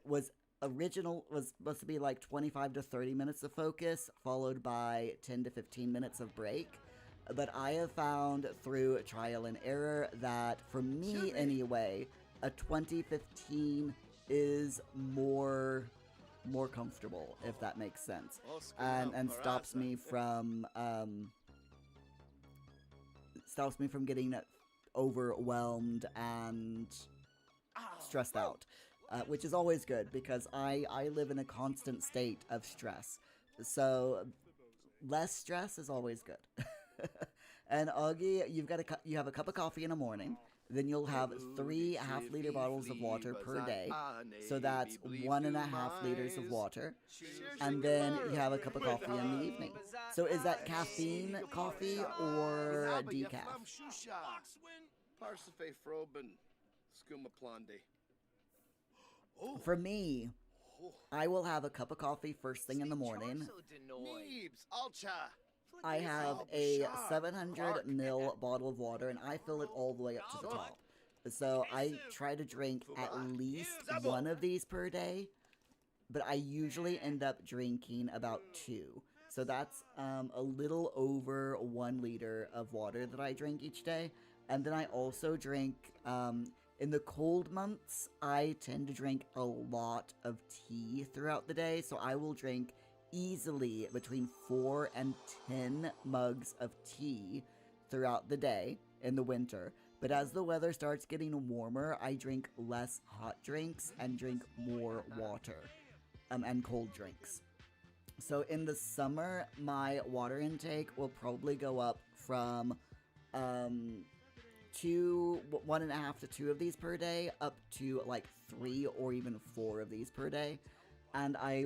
was supposed to be like 25 to 30 minutes of focus followed by 10 to 15 minutes of break. But I have found through trial and error that, for me anyway, a 2015 is more comfortable, if that makes sense, and stops me from getting overwhelmed and stressed out, which is always good because I live in a constant state of stress, so less stress is always good. And Augie, you have a cup of coffee in the morning. Then you'll have 3 half-liter bottles of water per day. So that's 1.5 liters of water. And then you have a cup of coffee in the evening. So is that caffeine coffee or decaf? For me, I will have a cup of coffee first thing in the morning. I have a 700 ml bottle of water, and I fill it all the way up to the top. So I try to drink at least one of these per day, but I usually end up drinking about 2. So that's a little over 1 liter of water that I drink each day. And then I also drink, in the cold months, I tend to drink a lot of tea throughout the day. So I will drink easily between 4 and 10 mugs of tea throughout the day in the winter. But as the weather starts getting warmer, I drink less hot drinks and drink more water and cold drinks. So in the summer, my water intake will probably go up from 1.5 to 2 of these per day up to like 3 or even 4 of these per day. And I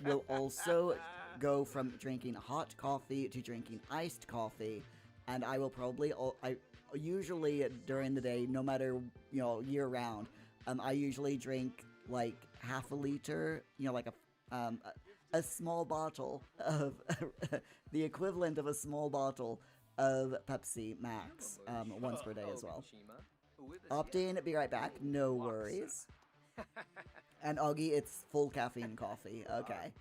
will also go from drinking hot coffee to drinking iced coffee. And I will probably, I usually during the day, no matter, year round, I usually drink like half a liter, like a small bottle of, the equivalent of a small bottle of Pepsi Max, once per day as well. Opting, be right back, no worries. And Augie, it's full caffeine coffee. Okay.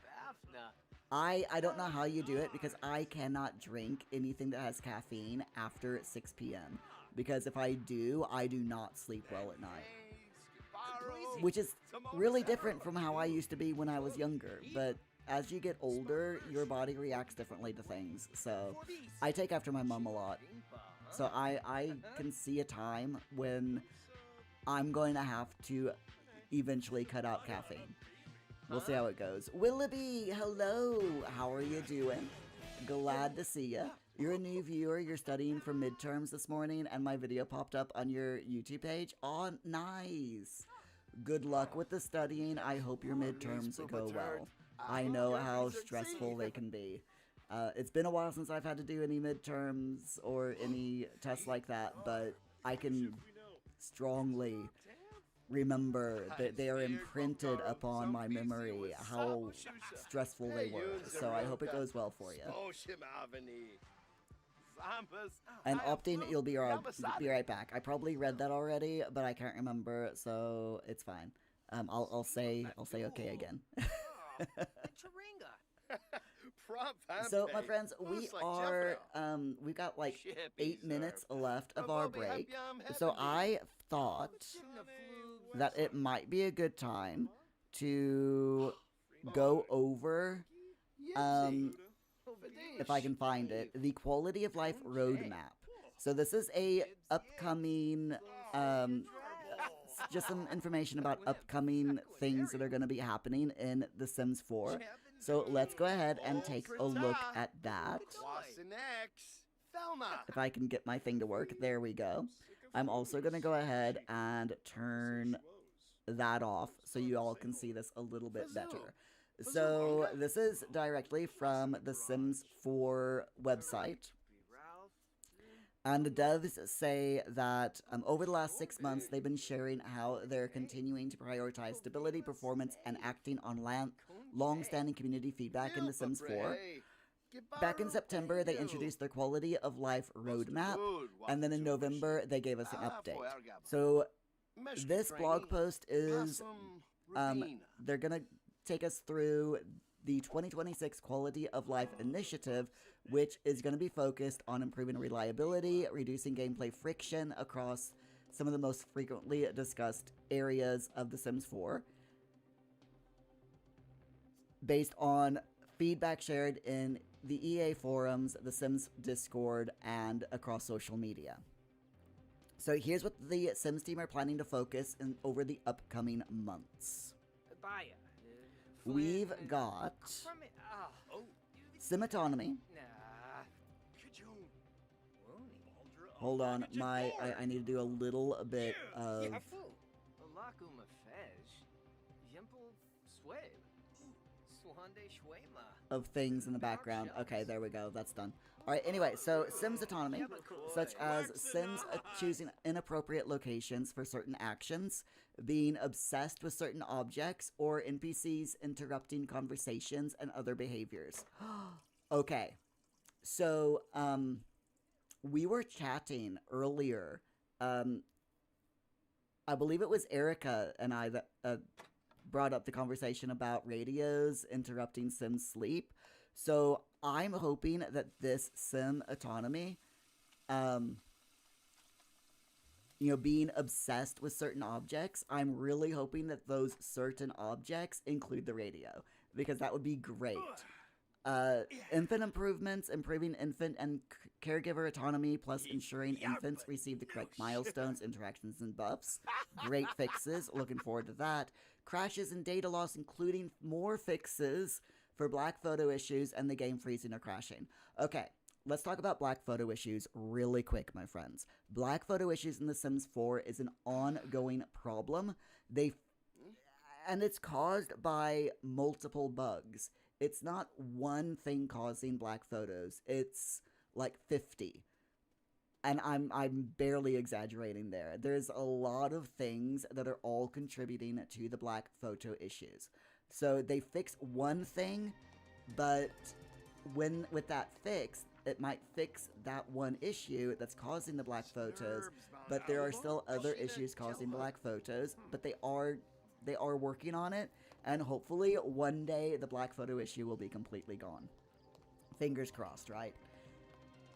I don't know how you do it because I cannot drink anything that has caffeine after 6 p.m. Because if I do not sleep well at night. Which is really different from how I used to be when I was younger. But as you get older, your body reacts differently to things. So I take after my mom a lot. So I can see a time when I'm going to have to eventually cut out caffeine. We'll see how it goes. Willoughby, hello. How are you doing? Glad to see you. You're a new viewer. You're studying for midterms this morning, and my video popped up on your YouTube page. Oh, nice. Good luck with the studying. I hope your midterms go well. I know how stressful they can be. It's been a while since I've had to do any midterms or any tests like that, but I can strongly remember that they are imprinted upon my memory how stressful they were. So I hope it goes well for you. And opting, you'll be right back. I probably read that already, but I can't remember, so it's fine. I'll say okay again. So my friends, we've got like 8 minutes left of our break. So I thought that it might be a good time to go over, if I can find it, the quality of life roadmap. So this is a upcoming, just some information about upcoming things that are going to be happening in The Sims 4. So let's go ahead and take a look at that. If I can get my thing to work, there we go. I'm also going to go ahead and turn that off so you all can see this a little bit better. So this is directly from the Sims 4 website. And the devs say that over the last 6 months, they've been sharing how they're continuing to prioritize stability, performance, and acting on long-standing community feedback in The Sims 4. Back in September, they introduced their quality of life roadmap, and then in November, they gave us an update. So this blog post is, they're going to take us through the 2026 Quality of Life Initiative, which is going to be focused on improving reliability, reducing gameplay friction across some of the most frequently discussed areas of The Sims 4, based on feedback shared in the EA forums, the Sims Discord, and across social media. So here's what the Sims team are planning to focus in over the upcoming months. We've got Sim autonomy. Hold on, I need to do a little bit of things in the background. Okay, there we go. That's done. Alright, anyway, so Sims autonomy, such as Sims choosing inappropriate locations for certain actions, being obsessed with certain objects, or NPCs interrupting conversations and other behaviors. Okay, so, we were chatting earlier. I believe it was Erica and I that brought up the conversation about radios interrupting Sim's sleep. So I'm hoping that this Sim autonomy, being obsessed with certain objects, I'm really hoping that those certain objects include the radio, because that would be great. Infant improvements, improving infant and caregiver autonomy, plus ensuring infants receive the correct milestones, interactions, and buffs. Great fixes. Looking forward to that. Crashes and data loss, including more fixes for black photo issues and the game freezing or crashing. Okay, let's talk about black photo issues really quick, my friends. Black photo issues in The Sims 4 is an ongoing problem. And it's caused by multiple bugs. It's not one thing causing black photos. It's like 50. And I'm barely exaggerating there. There's a lot of things that are all contributing to the black photo issues. So they fix one thing, but with that fix, it might fix that one issue that's causing the black photos, but there are still other issues causing black photos, but they are working on it, and hopefully one day the black photo issue will be completely gone. Fingers crossed, right?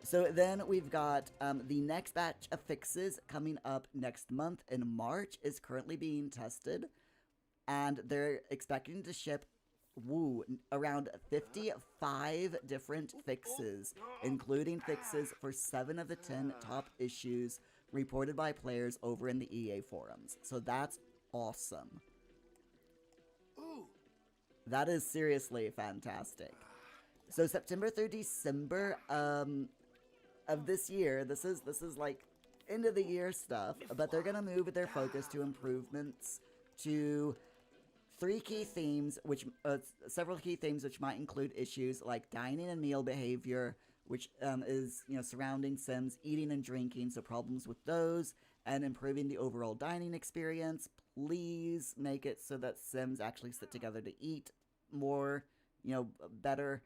So then we've got the next batch of fixes coming up next month in March is currently being tested, and they're expecting to ship around 55 different fixes, including fixes for 7 of the 10 top issues reported by players over in the EA forums. So that's awesome. That is seriously fantastic. So September through December of this year, this is like end of the year stuff, but they're gonna move their focus to improvements to three key themes, which several key themes, which might include issues like dining and meal behavior, which is surrounding Sims, eating and drinking, so problems with those, and improving the overall dining experience. Please make it so that Sims actually sit together to eat more, better.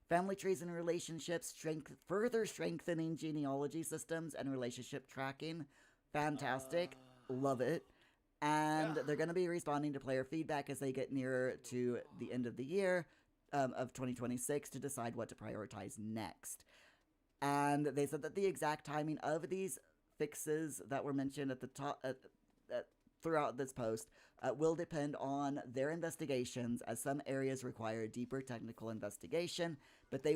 Family trees and relationships, further strengthening genealogy systems and relationship tracking. Fantastic. Love it. And they're going to be responding to player feedback as they get nearer to the end of the year of 2026 to decide what to prioritize next. And they said that the exact timing of these fixes that were mentioned at the top throughout this post will depend on their investigations, as some areas require deeper technical investigation, but the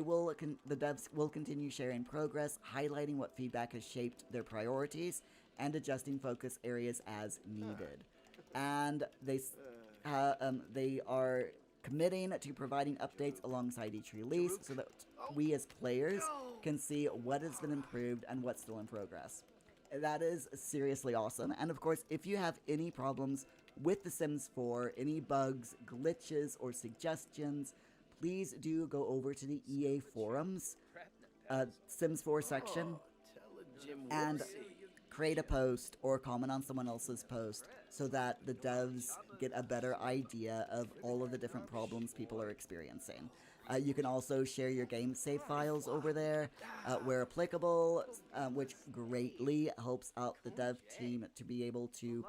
devs will continue sharing progress, highlighting what feedback has shaped their priorities, and adjusting focus areas as needed. And they are committing to providing updates alongside each release so that we as players can see what has been improved and what's still in progress. That is seriously awesome. And of course, if you have any problems with The Sims 4, any bugs, glitches, or suggestions, please do go over to the EA forums, Sims 4 section, and create a post or comment on someone else's post so that the devs get a better idea of all of the different problems people are experiencing. You can also share your game save files over there where applicable, which greatly helps out the dev team to be able to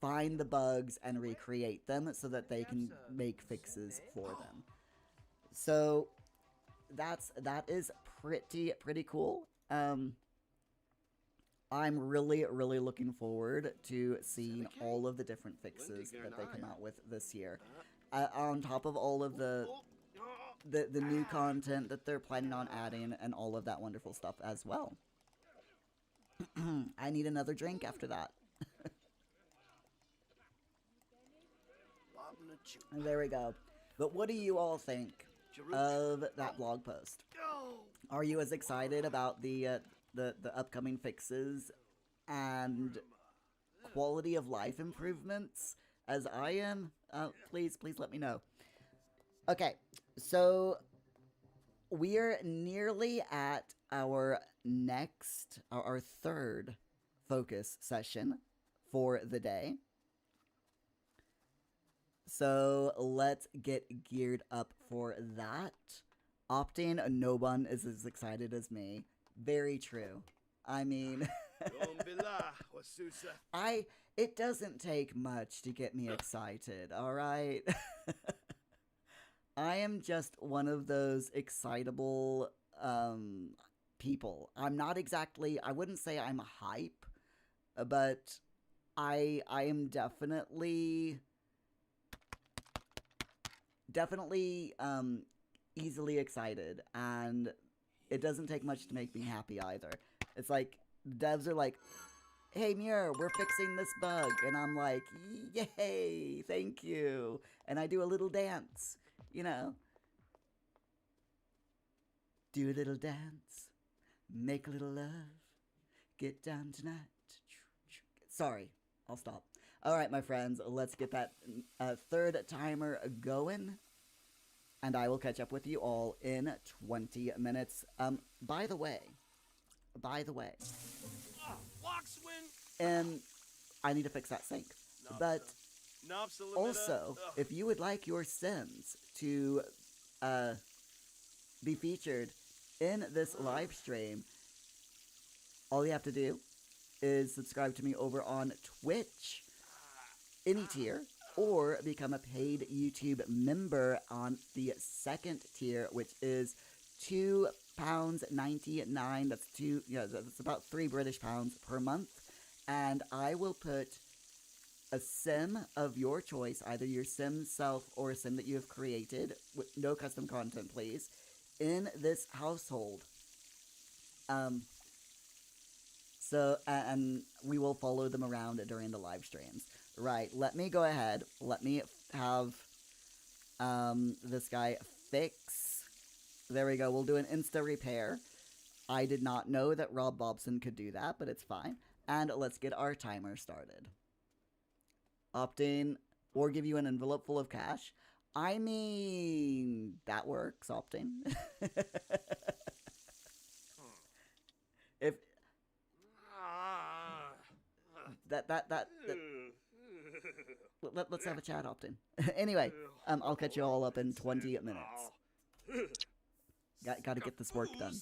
find the bugs and recreate them so that they can make fixes for them. So that is pretty cool. I'm really looking forward to seeing all of the different fixes that they come out with this year. On top of all of the new content that they're planning on adding and all of that wonderful stuff as well. I need another drink after that. And there we go. But what do you all think of that blog post? Are you as excited about the upcoming fixes and quality of life improvements as I am? Please let me know. Okay, so we're nearly at our third focus session for the day. So let's get geared up for that. Opting, no one is as excited as me. Very true. I mean, it doesn't take much to get me excited, all right? I am just one of those excitable people. I'm not exactly, I wouldn't say I'm hype, but I am definitely easily excited, and it doesn't take much to make me happy either. It's like, devs are like, hey Muir, we're fixing this bug, and I'm like, yay, thank you, and I do a little dance, do a little dance, make a little love, get down tonight. Sorry, I'll stop. Alright, my friends, let's get that third timer going, and I will catch up with you all in 20 minutes. By the way, I need to fix that sink. But also, if you would like your Sims to be featured in this live stream, all you have to do is subscribe to me over on Twitch, any tier, or become a paid YouTube member on the second tier, which is £2.99. That's about £3 per month. And I will put a sim of your choice, either your sim self or a sim that you have created, with no custom content, please, in this household. And we will follow them around during the live streams. Right, let me go ahead. Let me have this guy fix. There we go. We'll do an insta repair. I did not know that Rob Bobson could do that, but it's fine. And let's get our timer started. Opting, or give you an envelope full of cash. I mean, that works, opting. If Ah. that let's have a chat, opting. Anyway, I'll catch you all up in 20 minutes. Got to get this work done.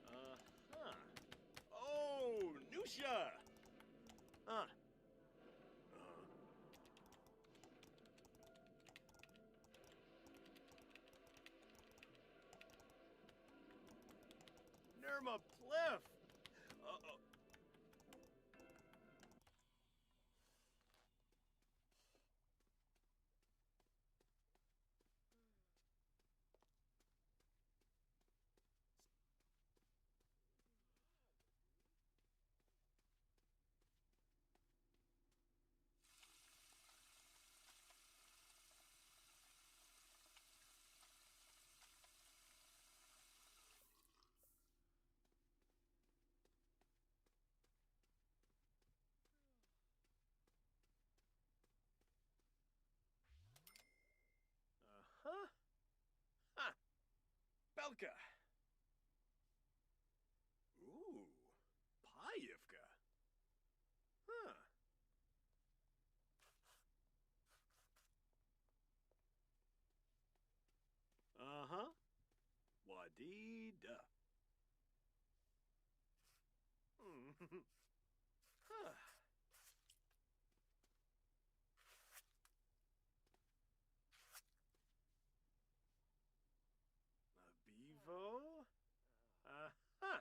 Uh-huh. Oh, Nusha! Huh. Nirma Pliff! Uh-oh. Uh-huh. Huh. Belka! Ooh. Payivka! Huh. Uh-huh. Wadida. Huh. A bevo? Uh-huh.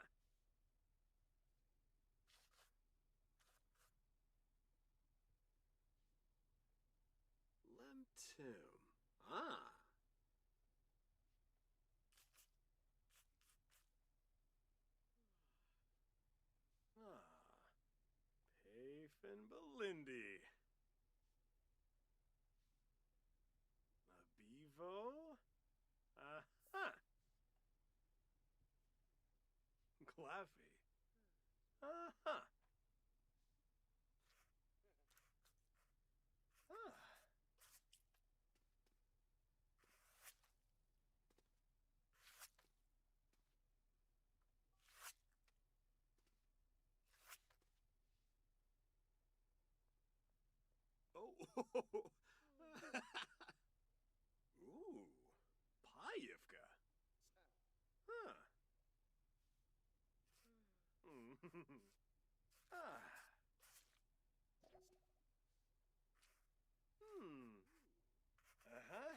Lemtum. Ah. Ah. Payfin Belindi. A bevo? Uh-huh. Claffy. Uh-huh. Ah. Oh. Ooh. Payivka. Huh. Ah. Hmm. Uh-huh.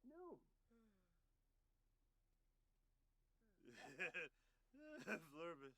No. No. Flurbus.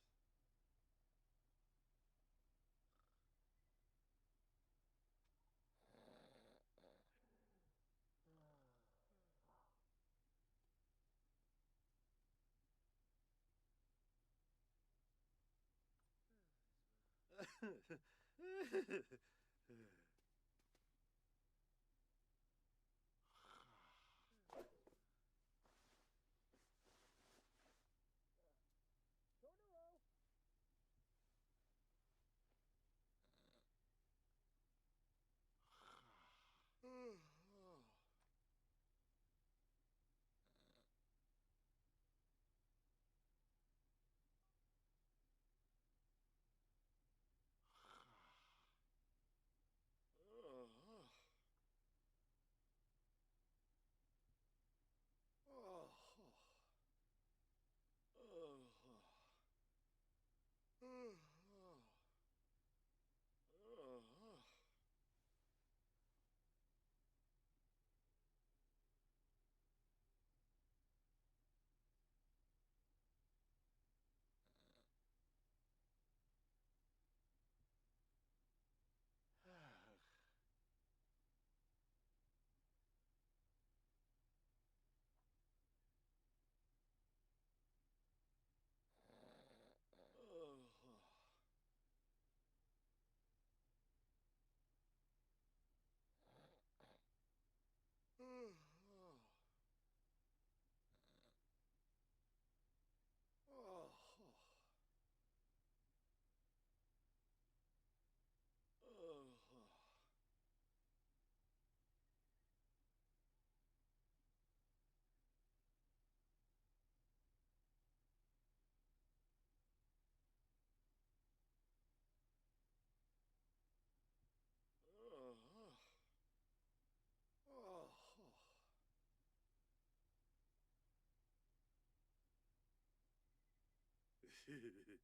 Flurbus.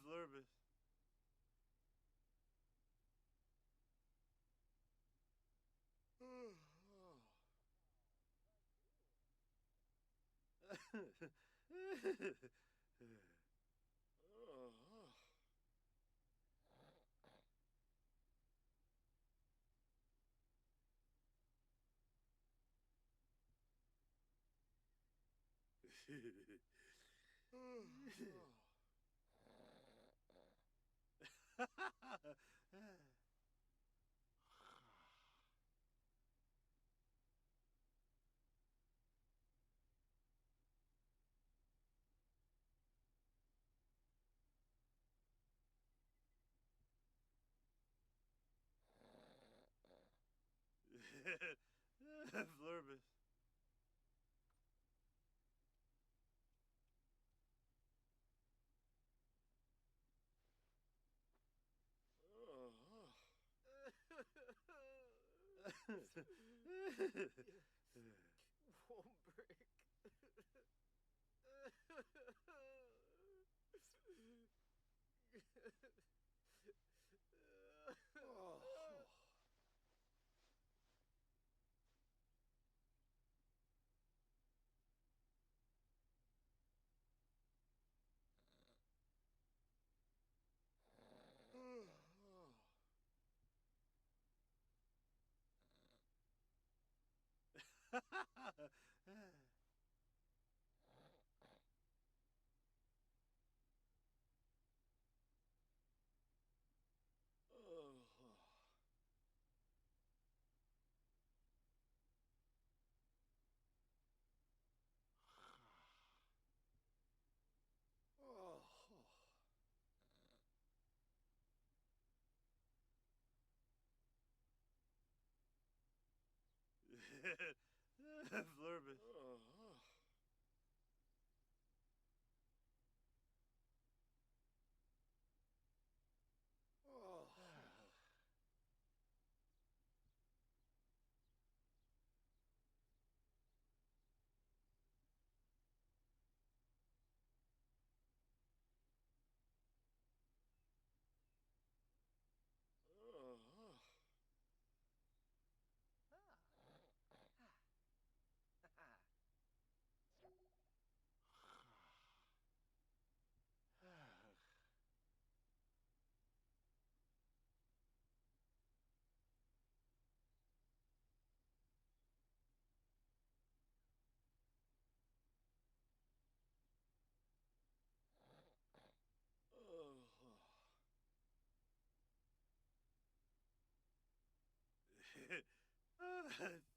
Flurbus. Won't break. Flurbus.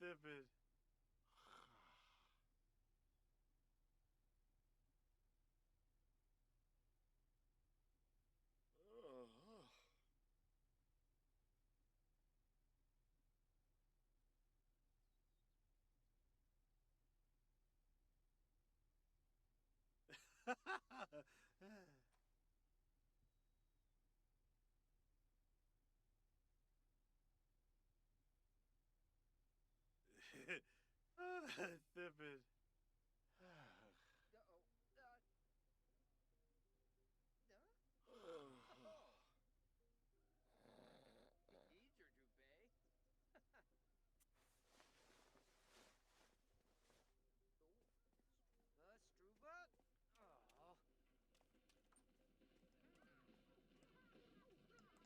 Stupid. Thippid. Eat your duvet. Struva? Oh. Handship gefeiert.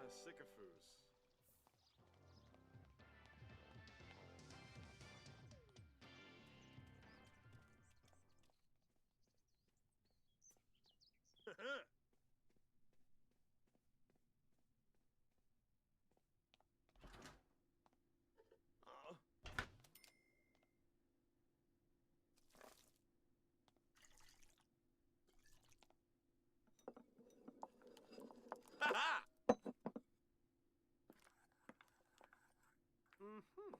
Sycophus. Oh. Ha-ha! Mm-hmm.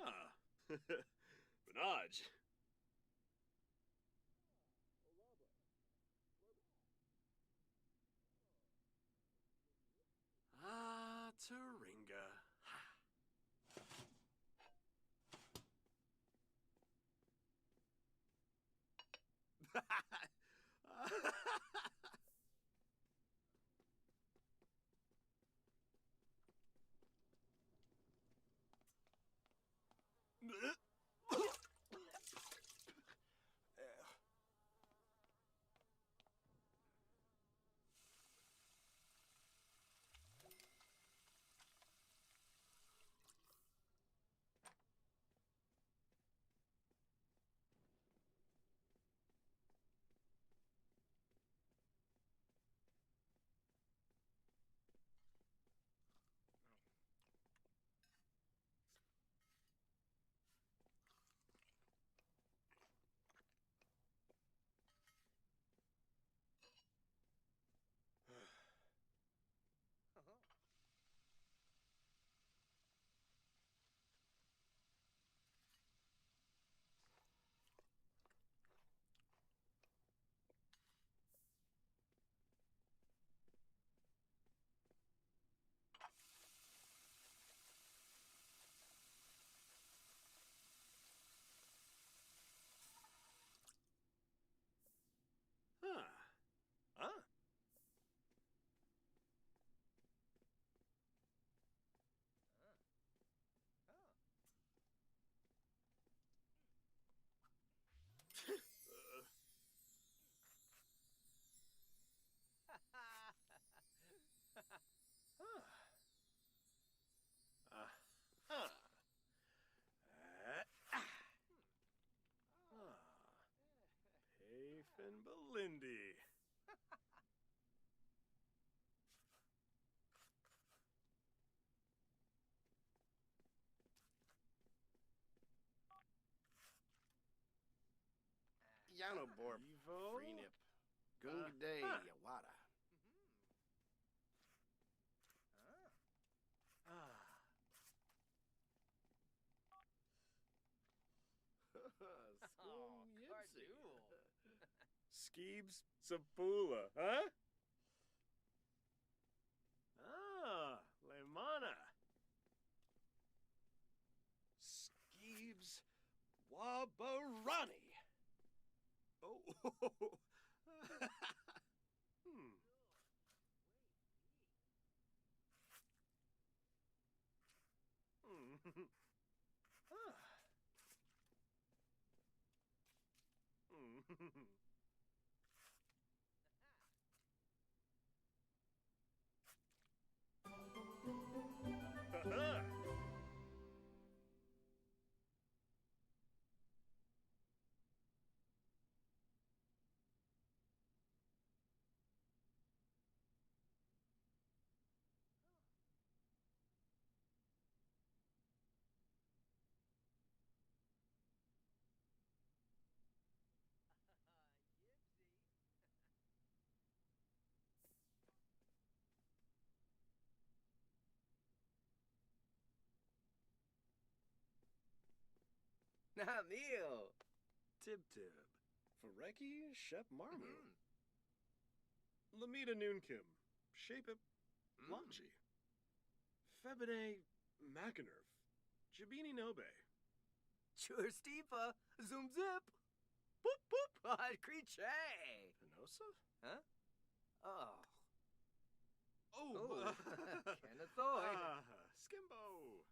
Ah. Benaj. Ah, Taringa. Huh. Huh? Huh. Huh. Paif and Belindy. Yano Borp, Evo? Freenip, Gungaday, huh. Yawada. Ah. Oh, Skoom Yipsy. Cardool. Skeebs Sapula, huh? Ah, Lemana. Skeebs Wabarani. Oh. Namil. Tib-Tib. Fareki Shep Marmu. Lamita Noonkim. Shapip Lachi. Febine Macanerf. Jabini Nobe. Chur Steepa. Zoom zip. Boop boop. Creature. Penosa? Huh? Oh. Oh, Kenathoy. Skimbo.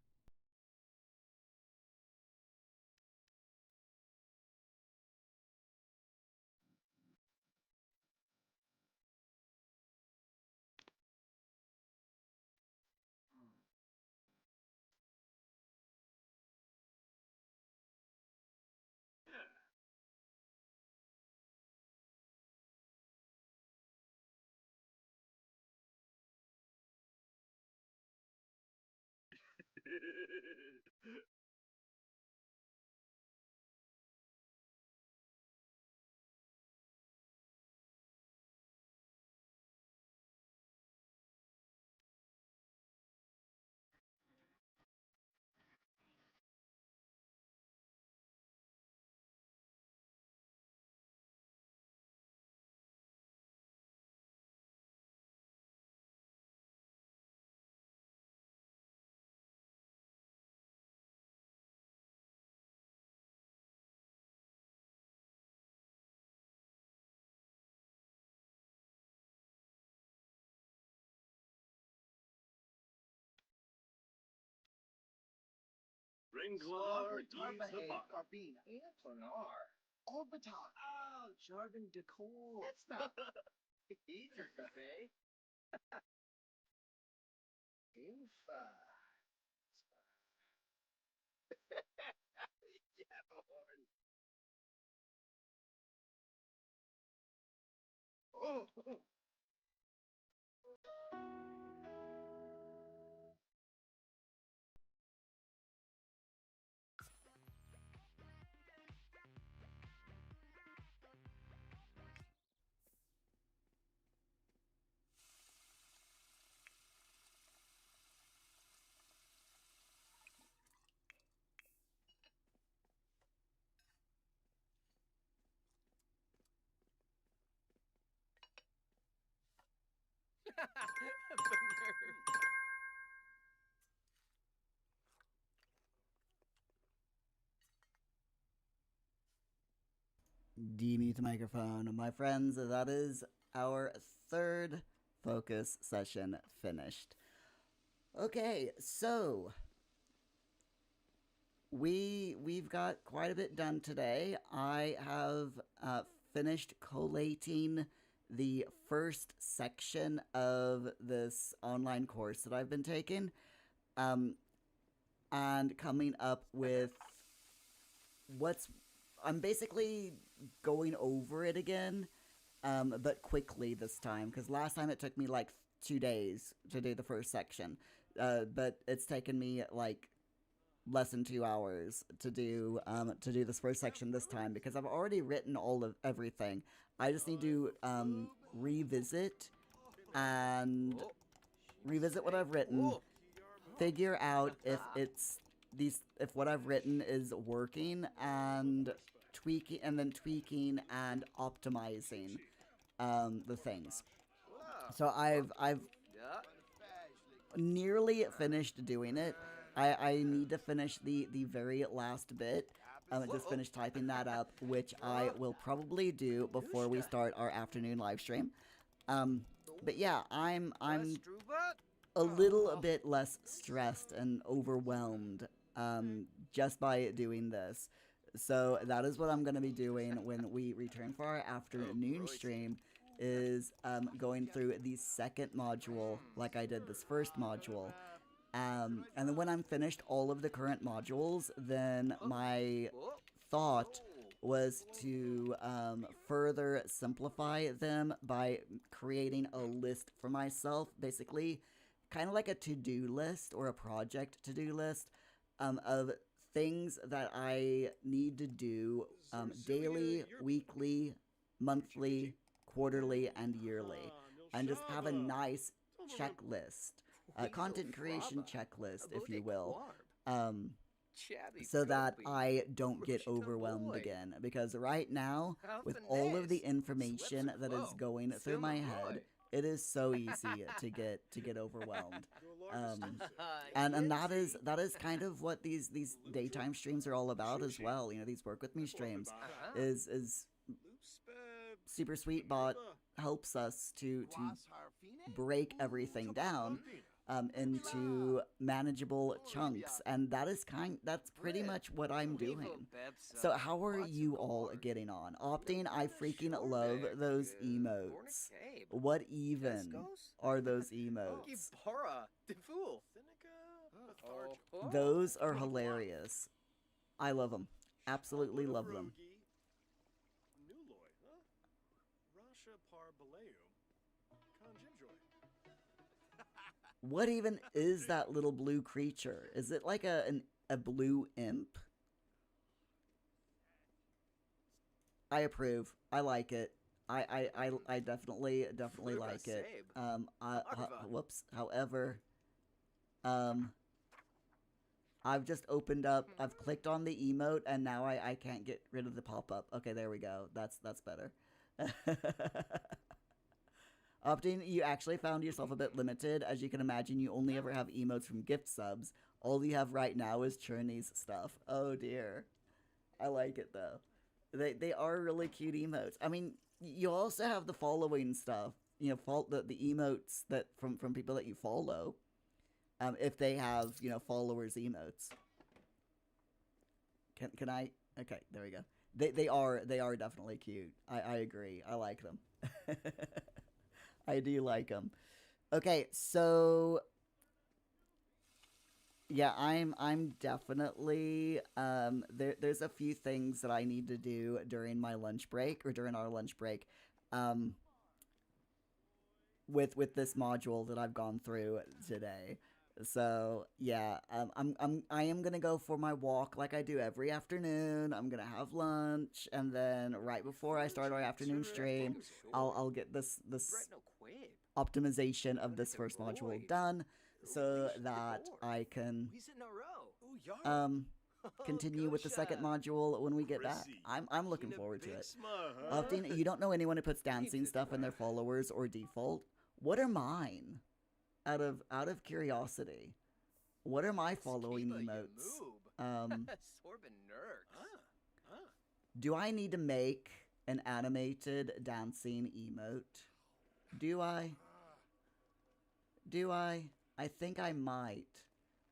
Ringlar Yzabar. Barbine, Antonar, Orbital. Oh, Jarvan Decor. That's not easy, eh? Infa. Yeah, horn. Oh. Demute the microphone. My friends, that is our third focus session finished. Okay, so we've got quite a bit done today. I have finished collating the first section of this online course that I've been taking, and coming up with I'm basically going over it again, but quickly this time, because last time it took me like 2 days to do the first section, but it's taken me like less than 2 hours to do this first section this time, because I've already written all of everything. I just need to revisit what I've written, figure out if what I've written is working, and tweaking and optimizing the things. So I've nearly finished doing it. I need to finish the very last bit, and just finish typing that up, which I will probably do before we start our afternoon live stream. But yeah, I'm a little bit less stressed and overwhelmed just by doing this. So that is what I'm going to be doing when we return for our afternoon stream, is going through the second module like I did this first module. And then when I'm finished all of the current modules, then my thought was to further simplify them by creating a list for myself, basically kind of like a to-do list or a project to-do list of things that I need to do daily, weekly, monthly, quarterly, and yearly, and just have a nice checklist, a content creation checklist, if you will, so that I don't get overwhelmed again. Because right now, with all of the information that is going through my head, it is so easy to get overwhelmed. And that is kind of what these daytime streams are all about as well. You know, these work with me streams is Super Sweet Bot helps us to break everything down into manageable chunks, and that's pretty much what I'm doing. So how are you all getting on? Opting, I freaking love those emotes. What even are those emotes? Those are hilarious. I love them. Absolutely love them. What even is that little blue creature? Is it like a blue imp? I approve. I like it. I definitely like it. Whoops. However, I've just opened up. I've clicked on the emote, and now I can't get rid of the pop up. Okay, there we go. That's better. Opting, you actually found yourself a bit limited. As you can imagine, you only ever have emotes from gift subs. All you have right now is Churney's stuff. Oh dear. I like it though. They are really cute emotes. I mean, you also have the following stuff. You know, the emotes that from people that you follow. If they have, you know, followers emotes. Can I? Okay, there we go. They are definitely cute. I agree. I like them. I do like them. Okay, so yeah, I'm definitely there's a few things that I need to do during my lunch break, or during our lunch break, with this module that I've gone through today. So yeah, I am gonna go for my walk like I do every afternoon. I'm gonna have lunch, and then right before I start our afternoon stream, I'll get this optimization of this first module done, so that I can continue with the second module when we get back. I'm looking forward to it. Opting, you don't know anyone who puts dancing stuff in their followers or default? What are mine? Out of curiosity, what are my following emotes? Do I need to make an animated dancing emote? Do I? I think I might.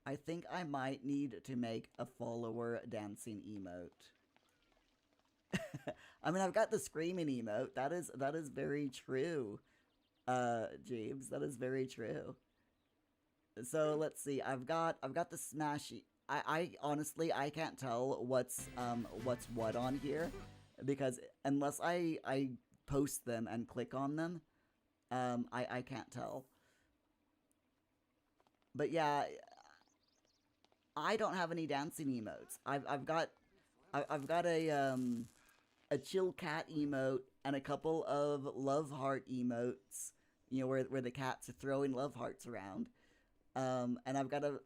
I think I might need to make a follower dancing emote. I mean, I've got the screaming emote. That is very true. James, that is very true. So let's see. I've got the smashy. I honestly I can't tell what's what on here, because unless I post them and click on them, I can't tell. But yeah, I don't have any dancing emotes. I've got a chill cat emote and a couple of love heart emotes. You know, where the cats are throwing love hearts around. And I've got a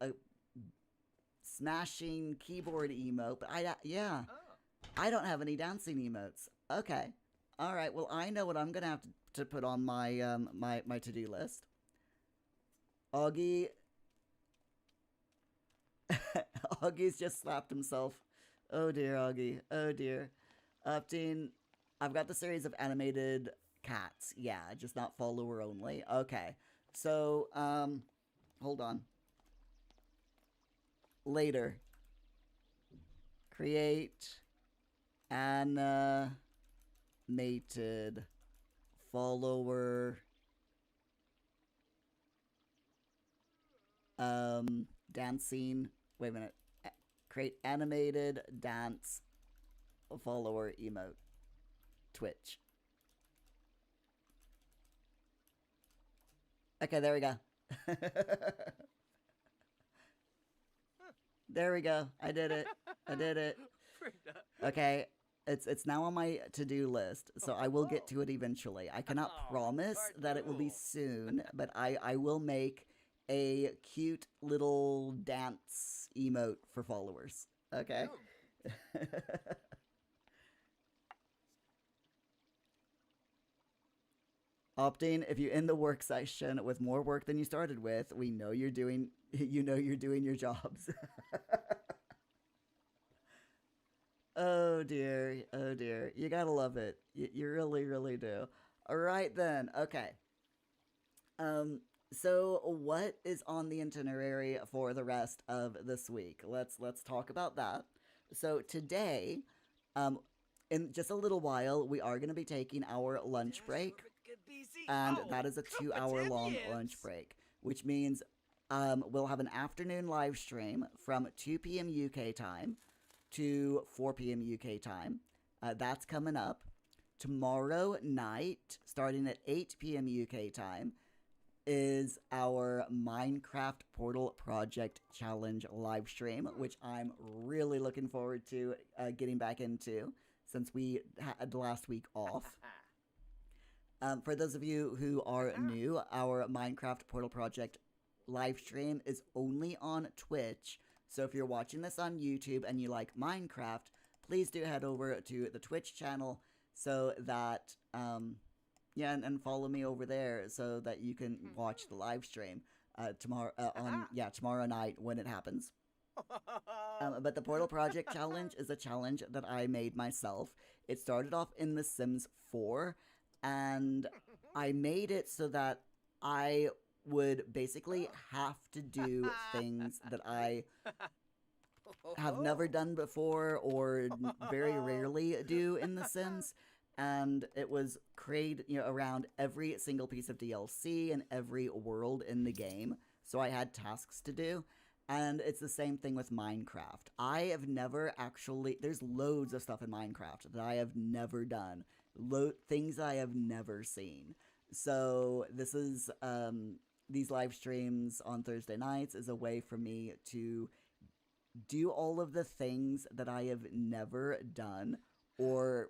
smashing keyboard emote, but I don't have any dancing emotes. Okay, all right. Well, I know what I'm gonna have to put on my my to-do list. Augie, Augie's just slapped himself. Oh dear, Augie. Oh dear. Opting, I've got the series of animated cats. Yeah, just not follower only. Okay, so hold on. Later. create animated follower dancing. Wait a minute. Create animated dance follower emote. Twitch. Okay, there we go. There we go. I did it. I did it. Okay, it's now on my to-do list, so I will get to it eventually. I cannot promise that it will be soon, but I will make a cute little dance emote for followers. Okay? Opting, if you end the work session with more work than you started with, we know you're doing you're doing your jobs. Oh dear, oh dear. You gotta love it. You really, really do. All right then. Okay. So what is on the itinerary for the rest of this week? Let's talk about that. So today, in just a little while, we are going to be taking our lunch break, and that is a 2-hour long lunch break, which means we'll have an afternoon live stream from 2 p.m. UK time to 4 p.m. UK time. That's coming up. Tomorrow night, starting at 8 p.m. UK time, is our Minecraft Portal Project Challenge live stream, which I'm really looking forward to getting back into since we had last week off. For those of you who are new, our Minecraft Portal Project live stream is only on Twitch. So if you're watching this on YouTube and you like Minecraft, please do head over to the Twitch channel so that, and follow me over there so that you can watch the live stream tomorrow night when it happens. But the Portal Project Challenge is a challenge that I made myself. It started off in The Sims 4, and I made it so that I would basically have to do things that I have never done before or very rarely do in The Sims. And it was created, around every single piece of DLC and every world in the game. So I had tasks to do. And it's the same thing with Minecraft. I have never actually... There's loads of stuff in Minecraft that I have never done. Things I have never seen. So this is... these live streams on Thursday nights is a way for me to do all of the things that I have never done or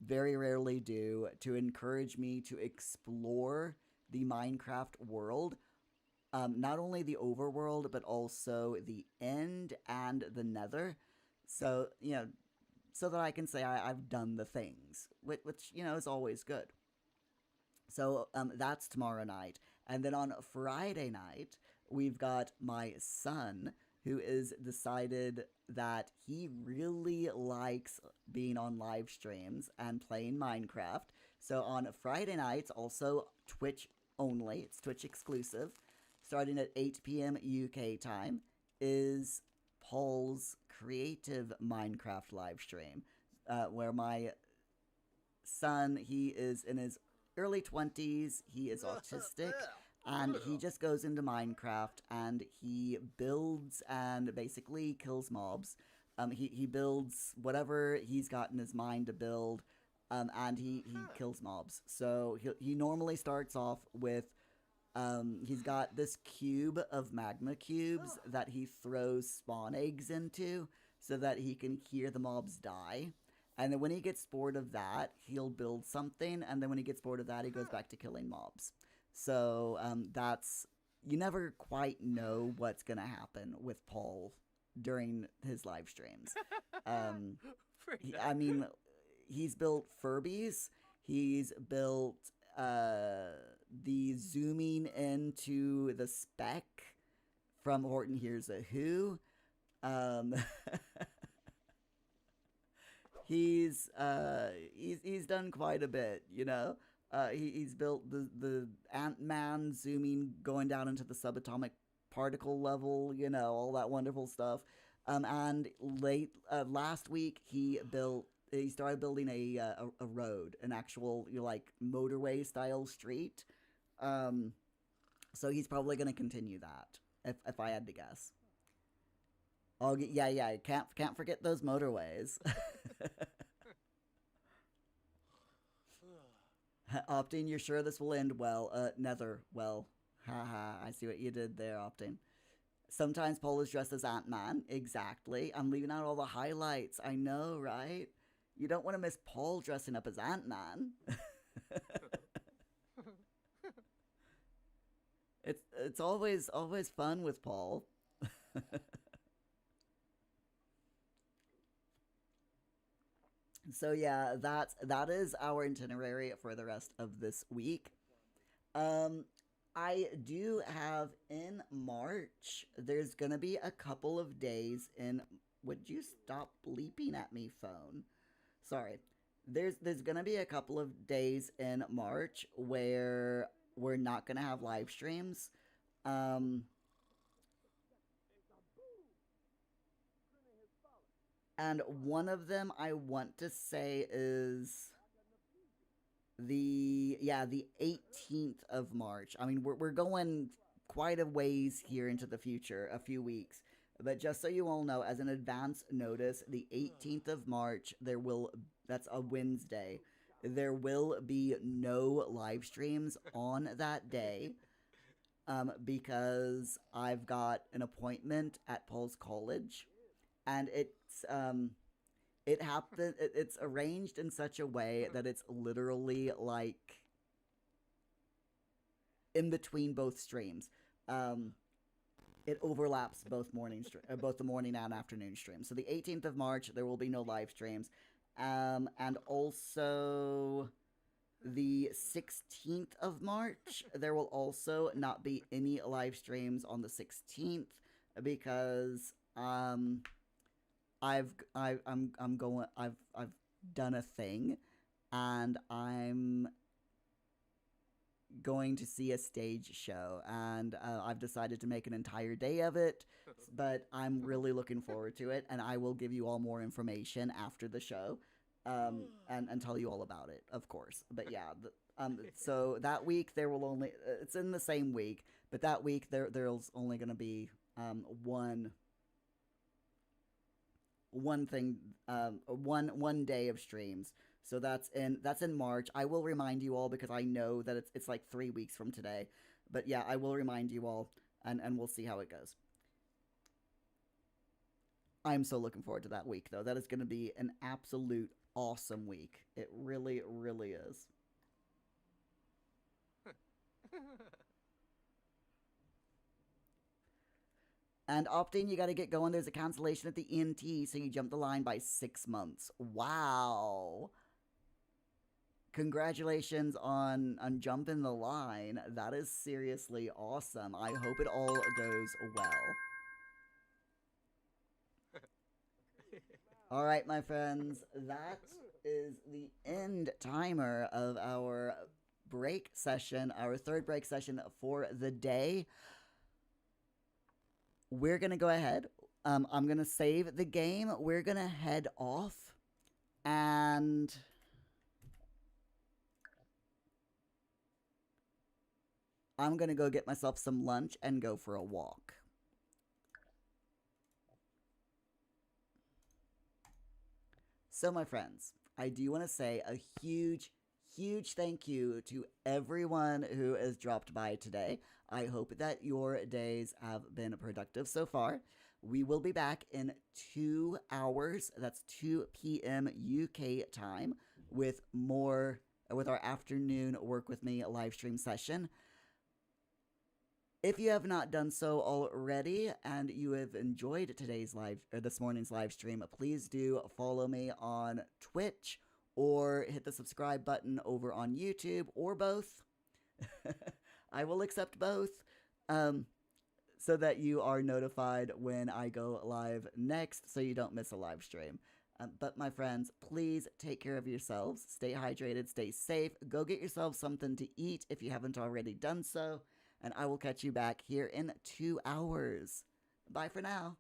very rarely do, to encourage me to explore the Minecraft world. Not only the overworld, but also the end and the nether. So, so that I can say I've done the things, which is always good. So, that's tomorrow night. And then on Friday night, we've got my son, who has decided that he really likes being on live streams and playing Minecraft. So on Friday nights, also Twitch only, it's Twitch exclusive, starting at 8 p.m. UK time, is Paul's creative Minecraft live stream, where my son, he is in his early 20s, he is autistic, and he just goes into Minecraft and he builds and basically kills mobs. He builds whatever he's got in his mind to build, and he kills mobs. So he normally starts off with, he's got this cube of magma cubes that he throws spawn eggs into so that he can hear the mobs die. And then when he gets bored of that, he'll build something, and then when he gets bored of that, he goes back to killing mobs. So you never quite know what's going to happen with Paul during his live streams. He's built Furbies. He's built the zooming into the speck from Horton Hears a Who. He's done quite a bit, He's built the Ant-Man zooming, going down into the subatomic particle level, all that wonderful stuff. And late last week he started building a road, an actual like motorway style street. So he's probably going to continue that if I had to guess. Oh yeah, can't forget those motorways. Opting, you're sure this will end well? Nether, well, haha, I see what you did there, Opting. Sometimes Paul is dressed as Ant-Man. Exactly. I'm leaving out all the highlights. I know, right? You don't want to miss Paul dressing up as Ant-Man. it's always fun with Paul. So yeah, that is our itinerary for the rest of this week. Um, I do have in March. There's gonna be a couple of days in. Would you stop bleeping at me, phone? Sorry. There's gonna be a couple of days in March where we're not gonna have live streams. Um, and one of them I want to say is the 18th of March. I mean, we're going quite a ways here into the future, a few weeks. But just so you all know, as an advance notice, the 18th of March, that's a Wednesday. There will be no live streams on that day, because I've got an appointment at Paul's college, and it's arranged in such a way that it's literally like in between both streams. It overlaps both the morning and afternoon streams. So the 18th of March there will be no live streams, and also the 16th of March there will also not be any live streams on the 16th because I've done a thing, and I'm going to see a stage show, and I've decided to make an entire day of it. But I'm really looking forward to it, and I will give you all more information after the show, and tell you all about it, of course. But yeah, so that week there will only it's in the same week, but that week there's only going to be one thing, one day of streams. So that's in March. I will remind you all because I know that it's like 3 weeks from today. But yeah, I will remind you all, and we'll see how it goes. I'm so looking forward to that week, though. That is going to be an absolute awesome week. It really, really is. And Opting, you got to get going. There's a cancellation at the ENT, so you jumped the line by 6 months. Wow. Congratulations on jumping the line. That is seriously awesome. I hope it all goes well. All right, my friends, that is the end timer of our break session, our third break session for the day. We're going to go ahead. I'm going to save the game. We're going to head off. And I'm going to go get myself some lunch and go for a walk. So, my friends, I do want to say a huge, huge thank you to everyone who has dropped by today. I hope that your days have been productive so far. We will be back in 2 hours. That's 2 p.m. UK time with our afternoon Work With Me live stream session. If you have not done so already and you have enjoyed this morning's live stream, please do follow me on Twitch or hit the subscribe button over on YouTube, or both. I will accept both, so that you are notified when I go live next, so you don't miss a live stream. But my friends, please take care of yourselves. Stay hydrated, stay safe. Go get yourself something to eat if you haven't already done so. And I will catch you back here in 2 hours. Bye for now.